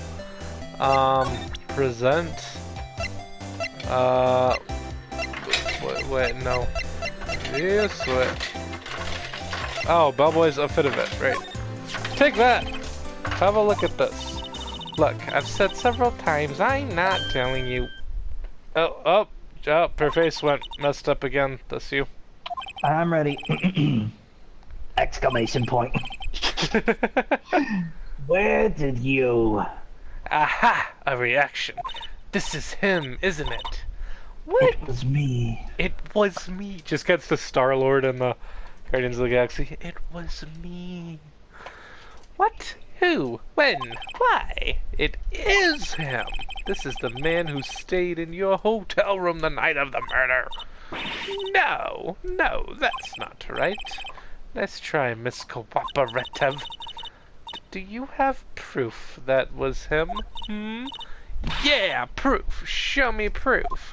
Present. Wait, no. This way. Oh, Bellboy's affidavit, right. Take that! Have a look at this. Look, I've said several times, I'm not telling you. Oh, her face went messed up again. That's you. I'm ready. Exclamation point. Where did you? Aha! A reaction. This is him, isn't it? What? It was me. It was me. Just gets the Star-Lord and the Guardians of the Galaxy. It was me. What? Who? When? Why? It is him. This is the man who stayed in your hotel room the night of the murder. No, that's not right. Let's try, Miss Cooperative. Do you have proof that was him? Yeah, proof. Show me proof.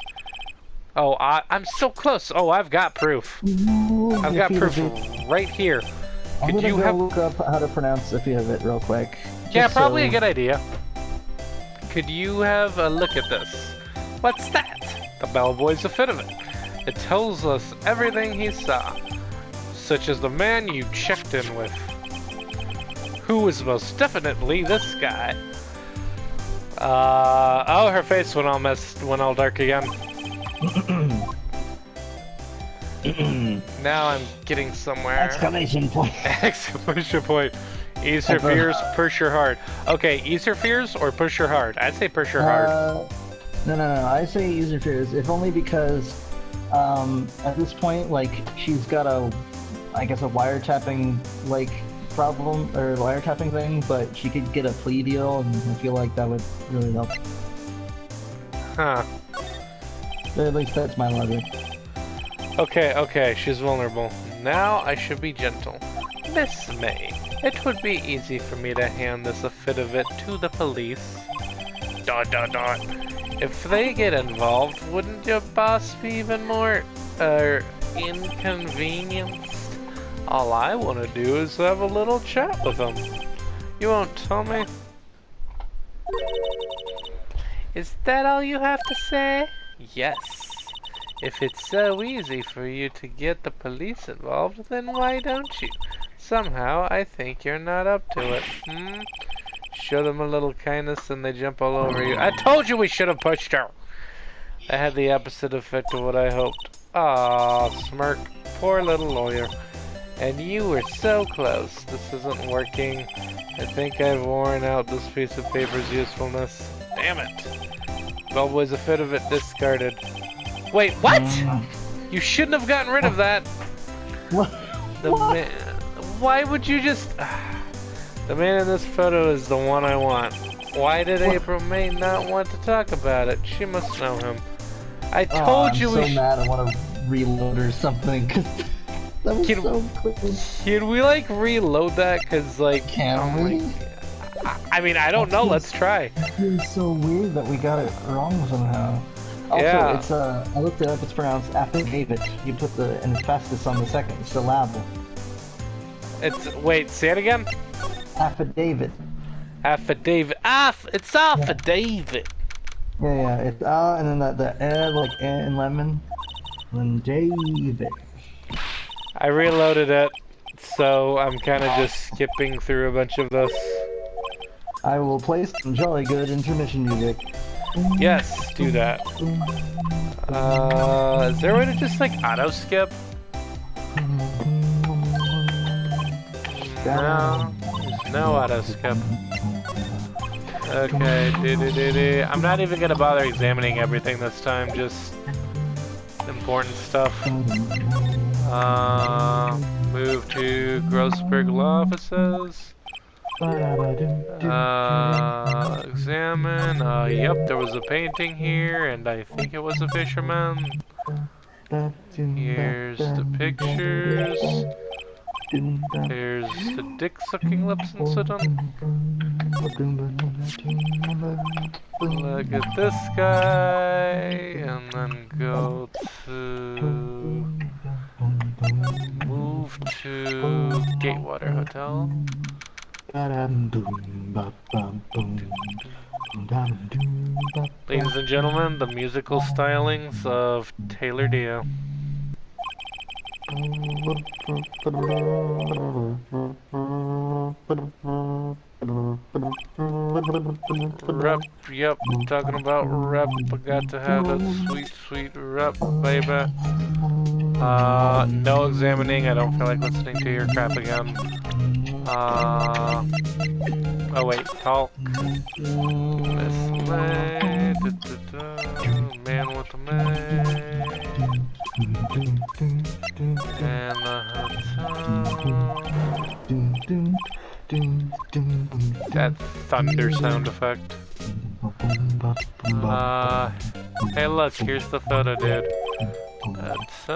Oh, I'm so close. Oh, I've got proof. I've got proof right here. I'm gonna go look up how to pronounce if you have it real quick. Yeah, probably a good idea. Could you have a look at this? What's that? The bellboy's a fit of it. It tells us everything he saw, such as the man you checked in with, who was most definitely this guy. Oh, her face went all dark again. Now I'm getting somewhere. Exclamation point. Exclamation point. Ease her fears, push her hard. Okay, ease her fears or push her hard? I'd say push her hard. No. I say ease her fears, if only because at this point, like, she's got I guess a wiretapping, like, problem, or wiretapping thing, but she could get a plea deal, and I feel like that would really help. Huh. Or at least that's my logic. Okay, she's vulnerable. Now I should be gentle. Miss May, it would be easy for me to hand this affidavit to the police. ... If they get involved, wouldn't your boss be even more, inconvenienced? All I want to do is have a little chat with them. You won't tell me? Is that all you have to say? Yes. If it's so easy for you to get the police involved, then why don't you? Somehow, I think you're not up to it. Show them a little kindness and they jump all over you. I told you we should have pushed her! That had the opposite effect of what I hoped. Ah, smirk. Poor little lawyer. And you were so close. This isn't working. I think I've worn out this piece of paper's usefulness. Damn it. Bellboy's a fit of it, discarded. Wait, what? You shouldn't have gotten rid of that. What? Why would you just... The man in this photo is the one I want. Why did April May not want to talk about it? She must know him. I told you we I'm so mad I want to reload or something, because that was so quick. Can we, like, reload that? Because, like... Can we? I mean, I don't know. Let's try. It's so weird that we got it wrong somehow. Also, Yeah. it's I looked it up. It's pronounced affidavit. You put the emphasis on the second syllable. It's wait. Say it again. Affidavit. Affidavit. It's affidavit. Yeah. It's and then the like in lemon, and then David. I reloaded it, so I'm kind of just skipping through a bunch of this. I will play some jolly good intermission music. Yes, do that. Is there a way to just like auto skip? No, there's no auto skip. Okay, I'm not even gonna bother examining everything this time, just important stuff. Move to Grossberg Law Offices. Examine. Yep, there was a painting here, and I think it was a fisherman. Here's the pictures. Here's the dick-sucking lips incident. Look at this guy, and then go to... Move to Gatewater Hotel. Ladies and gentlemen, the musical stylings of Taylor Dio. Rep, yep, talking about rep. I got to have that sweet, sweet rep, baby. No examining. I don't feel like listening to your crap again. Oh wait, call. Miss May, man with the May. And the hotel. That thunder sound effect. Hey look, here's the photo, dude. That's,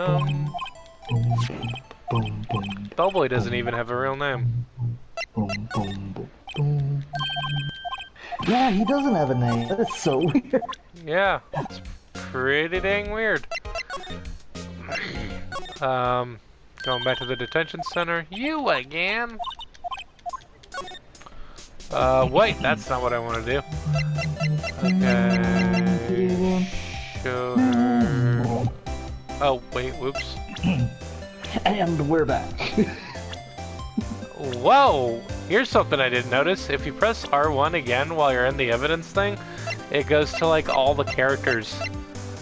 Bellboy doesn't even have a real name. Yeah, he doesn't have a name. That is so weird. Yeah, it's pretty dang weird. Going back to the detention center. You again? Wait, that's not what I want to do. Okay. Show her. Oh, wait, whoops. And we're back. Whoa! Here's something I didn't notice. If you press R1 again while you're in the evidence thing, it goes to like all the characters.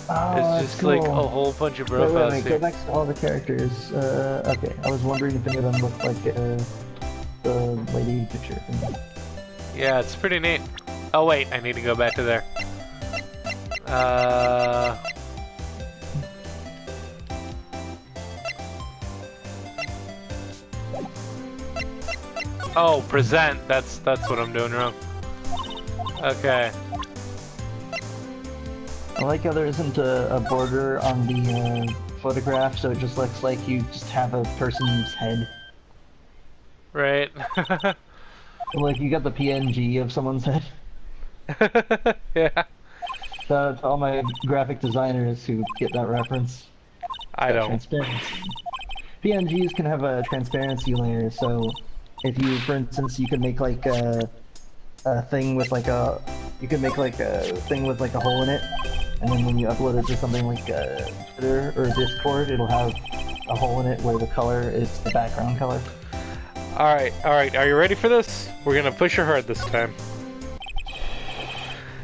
Oh, it's just cool. like a whole bunch of profiles. Wait, go back to all the characters. Okay, I was wondering if any of them looked like the lady picture. Yeah, it's pretty neat. Oh wait, I need to go back to there. Oh, present. That's what I'm doing wrong. Okay. I like how there isn't a border on the photograph, so it just looks like you just have a person's head. Right. Like you got the PNG of someone's head. Yeah. To all my graphic designers who get that reference. I don't. Transparency. PNGs can have a transparency layer, so if you, for instance, you can make like a thing with like a, you can make like a thing with like a hole in it, and then when you upload it to something like Twitter or Discord, it'll have a hole in it where the color is the background color. Alright, are you ready for this? We're gonna push her hard this time.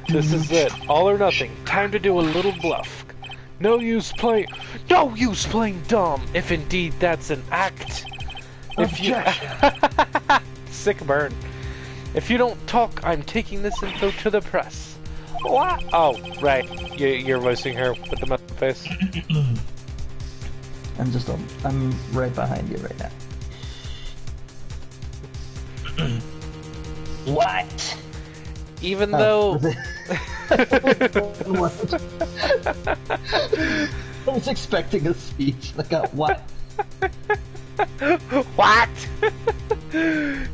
This is it. All or nothing. Time to do a little bluff. No use playing dumb, if indeed that's an act. If you sick burn. If you don't talk, I'm taking this info to the press. What? Oh, right. You're voicing her with the mouth face. I'm right behind you right now. What? Even though... I was expecting a speech, like a what? What?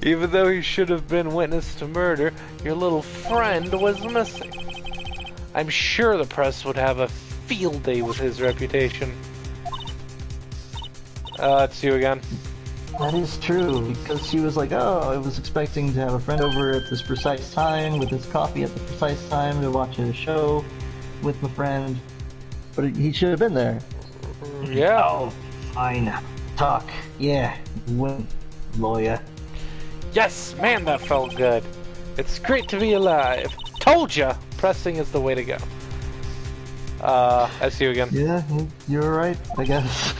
Even though he should have been witness to murder, your little friend was missing. I'm sure the press would have a field day with his reputation. It's you again. That is true, because she was like, oh, I was expecting to have a friend over at this precise time with his coffee at the precise time to watch a show with my friend. But he should have been there. Yeah. Oh, fine. Talk. Yeah. Win, lawyer. Yes, man, that felt good. It's great to be alive. Told ya! Pressing is the way to go. I see you again. Yeah, you're right, I guess.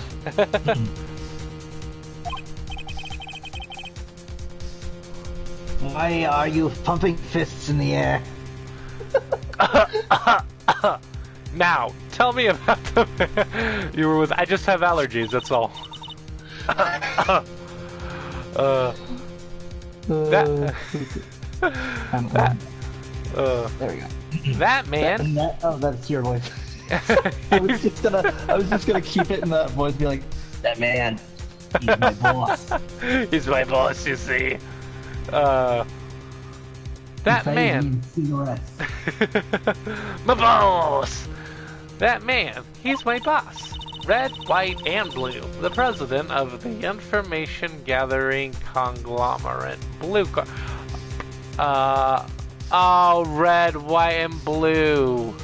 Why are you pumping fists in the air? Now, tell me about the... You were with... I just have allergies, that's all. There we go. That man... Oh, that's your voice. I was just gonna keep it in that voice, be like, that man, he's my boss. He's my boss, you see. That man... My boss! That man, he's my boss. Red, white, and blue. The president of the information gathering conglomerate. Blue car... Oh, red, white, and blue.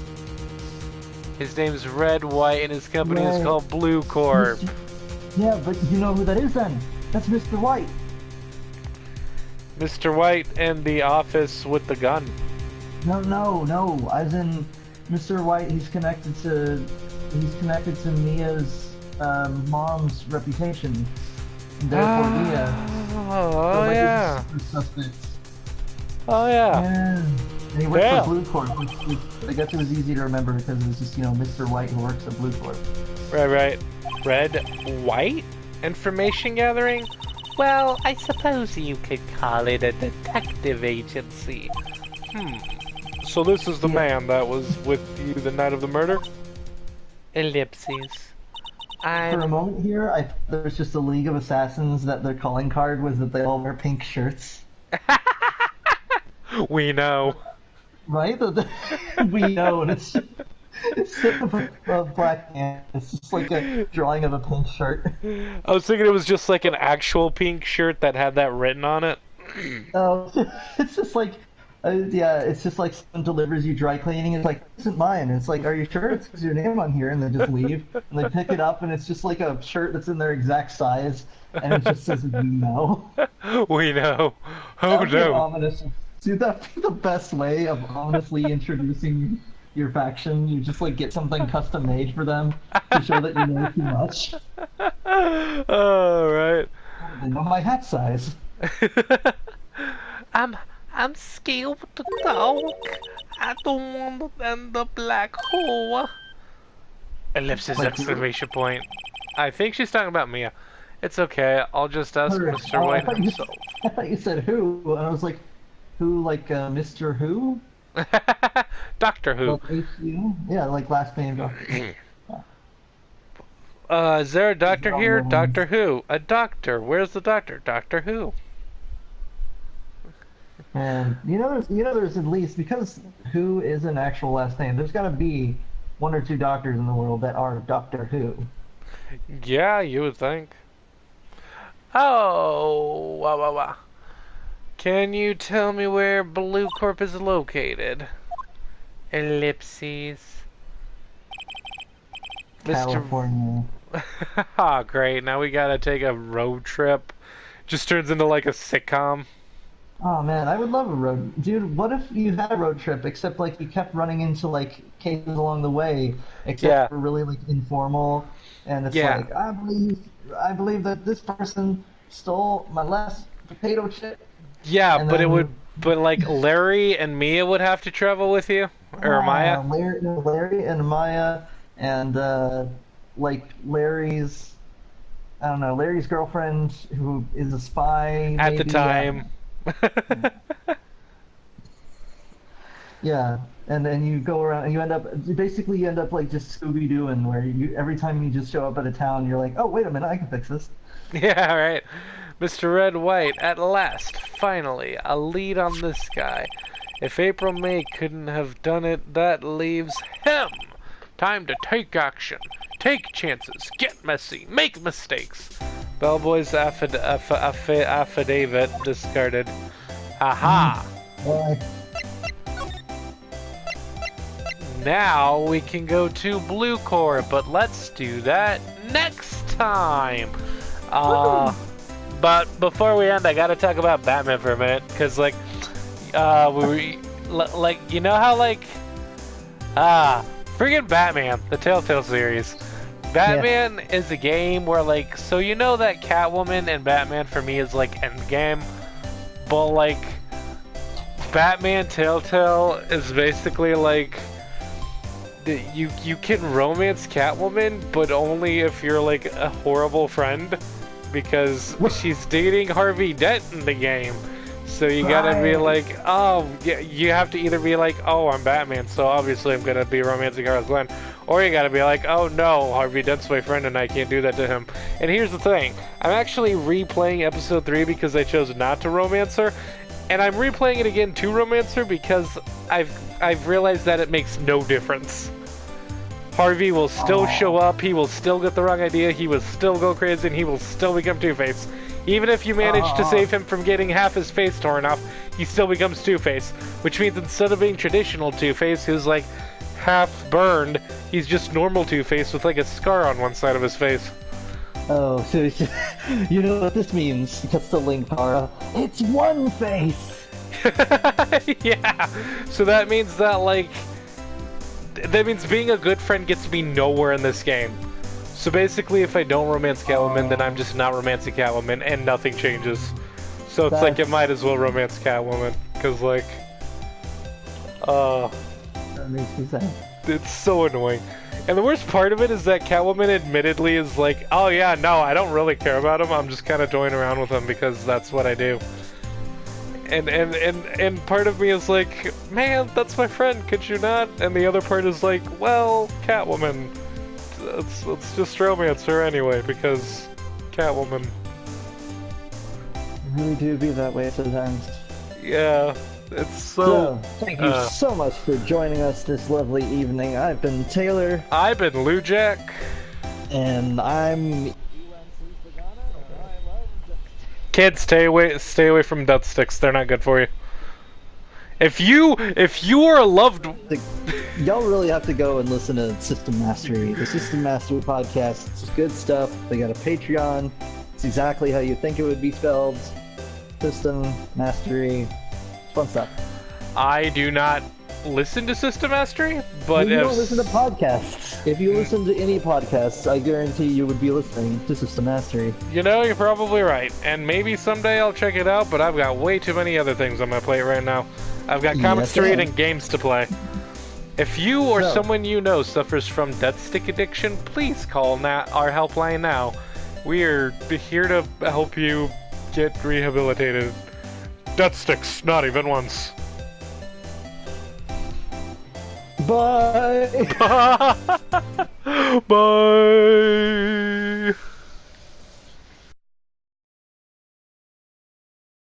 His name's Red, White, and his company is called Blue Corp. Yeah, but you know who that is then? That's Mr. White. Mr. White and the office with the gun. No. As in, Mr. White, he's connected to Mia's mom's reputation. And therefore Mia. Oh, yeah. Oh, yeah. Yeah. And he works for Blue Corp, which I guess it was easy to remember because it was just, Mr. White who works at Blue Corp. Right. Red, White? Information gathering? Well, I suppose you could call it a detective agency. So this is the man that was with you the night of the murder? Ellipses. For a moment here, I thought there was just a League of Assassins that their calling card was that they all wear pink shirts. We know. Right? We know, and it's just a black man. It's just like a drawing of a pink shirt. I was thinking it was just like an actual pink shirt that had that written on it. Oh, it's just like, yeah, it's just like someone delivers you dry cleaning. It's like, this isn't mine. And it's like, are you sure? It's your name on here, and they just leave, and they pick it up, and it's just like a shirt that's in their exact size, and it just says, "We know." We know. Oh no. Ominous. Dude, that'd be the best way of ominously introducing your faction. You just like get something custom made for them to show that you know too much. Oh, right. They know my hat size. I'm scared to talk. I don't want to end the black hole. Ellipsis Like, exclamation point. I think she's talking about Mia. It's okay. I'll just ask Mr. White himself. I thought you said who, and I was like, who, like Mr. Who? Doctor Who. Like H-U? Yeah, like last name Doctor. Is there a doctor here? Doctor Who. A doctor. Where's the doctor? Doctor Who. And there's at least, because Who is an actual last name, there's got to be one or two doctors in the world that are Doctor Who. Yeah, you would think. Oh, wow. Can you tell me where Blue Corp is located? Ellipses. California. Ah, great. Now we gotta take a road trip. Just turns into like a sitcom. Oh man, I would love a road... Dude, what if you had a road trip, except like you kept running into like cases along the way, except for really like informal, and it's like, I believe that this person stole my last potato chip. Yeah, and but then, but like Larry and Mia would have to travel with you? Or Maya? Larry and Maya, and like Larry's, I don't know, Larry's girlfriend who is a spy. At the time. Yeah, and then you go around and you end up like just Scooby-Dooing, where every time you just show up at a town, you're like, oh, wait a minute, I can fix this. Yeah, right. Mr. Red White, at last, finally, a lead on this guy. If April May couldn't have done it, that leaves him. Time to take action. Take chances. Get messy. Make mistakes. Bellboy's affidavit discarded. Aha! Now we can go to Blue Corps, but let's do that next time. But before we end, I gotta talk about Batman for a minute, cause like, you know how like, friggin' Batman, the Telltale series. Batman is a game where like, so you know that Catwoman and Batman for me is like endgame, but like, Batman Telltale is basically like, you can romance Catwoman, but only if you're like a horrible friend, because she's dating Harvey Dent in the game. So you gotta be like, oh, yeah, you have to either be like, oh, I'm Batman, so obviously I'm gonna be romancing Harley Quinn, or you gotta be like, oh no, Harvey Dent's my friend and I can't do that to him. And here's the thing, I'm actually replaying episode 3 because I chose not to romance her, and I'm replaying it again to romance her because I've realized that it makes no difference. Harvey will still show up, he will still get the wrong idea, he will still go crazy, and he will still become Two-Face. Even if you manage to save him from getting half his face torn off, he still becomes Two-Face. Which means instead of being traditional Two-Face, who's like half burned, he's just normal Two-Face with like a scar on one side of his face. Oh, so you know what this means? That's the link, Tara. It's one face! Yeah, so that means that like, that means being a good friend gets me nowhere in this game. So basically, if I don't romance Catwoman, then I'm just not romancing Catwoman, and nothing changes. So it's like, I might as well romance Catwoman, because like, that makes me sad. it's so annoying. And the worst part of it is that Catwoman admittedly is like, oh yeah, no, I don't really care about him. I'm just kind of toying around with him because that's what I do. And part of me is like, man, that's my friend, could you not? And the other part is like, well, Catwoman, let's just romance her anyway because Catwoman. I really do be that way sometimes. Yeah, it's so... thank you so much for joining us this lovely evening. I've been Taylor. I've been Lujack. And I'm... Kids, stay away from death sticks. They're not good for you. If you are a loved... Y'all really have to go and listen to System Mastery. The System Mastery podcast. It's good stuff. They got a Patreon. It's exactly how you think it would be spelled. System Mastery. Fun stuff. I do not listen to System Mastery, but you don't listen to podcasts. If you listen to any podcasts, I guarantee you would be listening to System Mastery. You know, you're probably right. And maybe someday I'll check it out, but I've got way too many other things on my plate right now. I've got comics to read and games to play. If you or someone you know suffers from death stick addiction, please call our helpline now. We are here to help you get rehabilitated. Death sticks, not even once. Bye! Bye!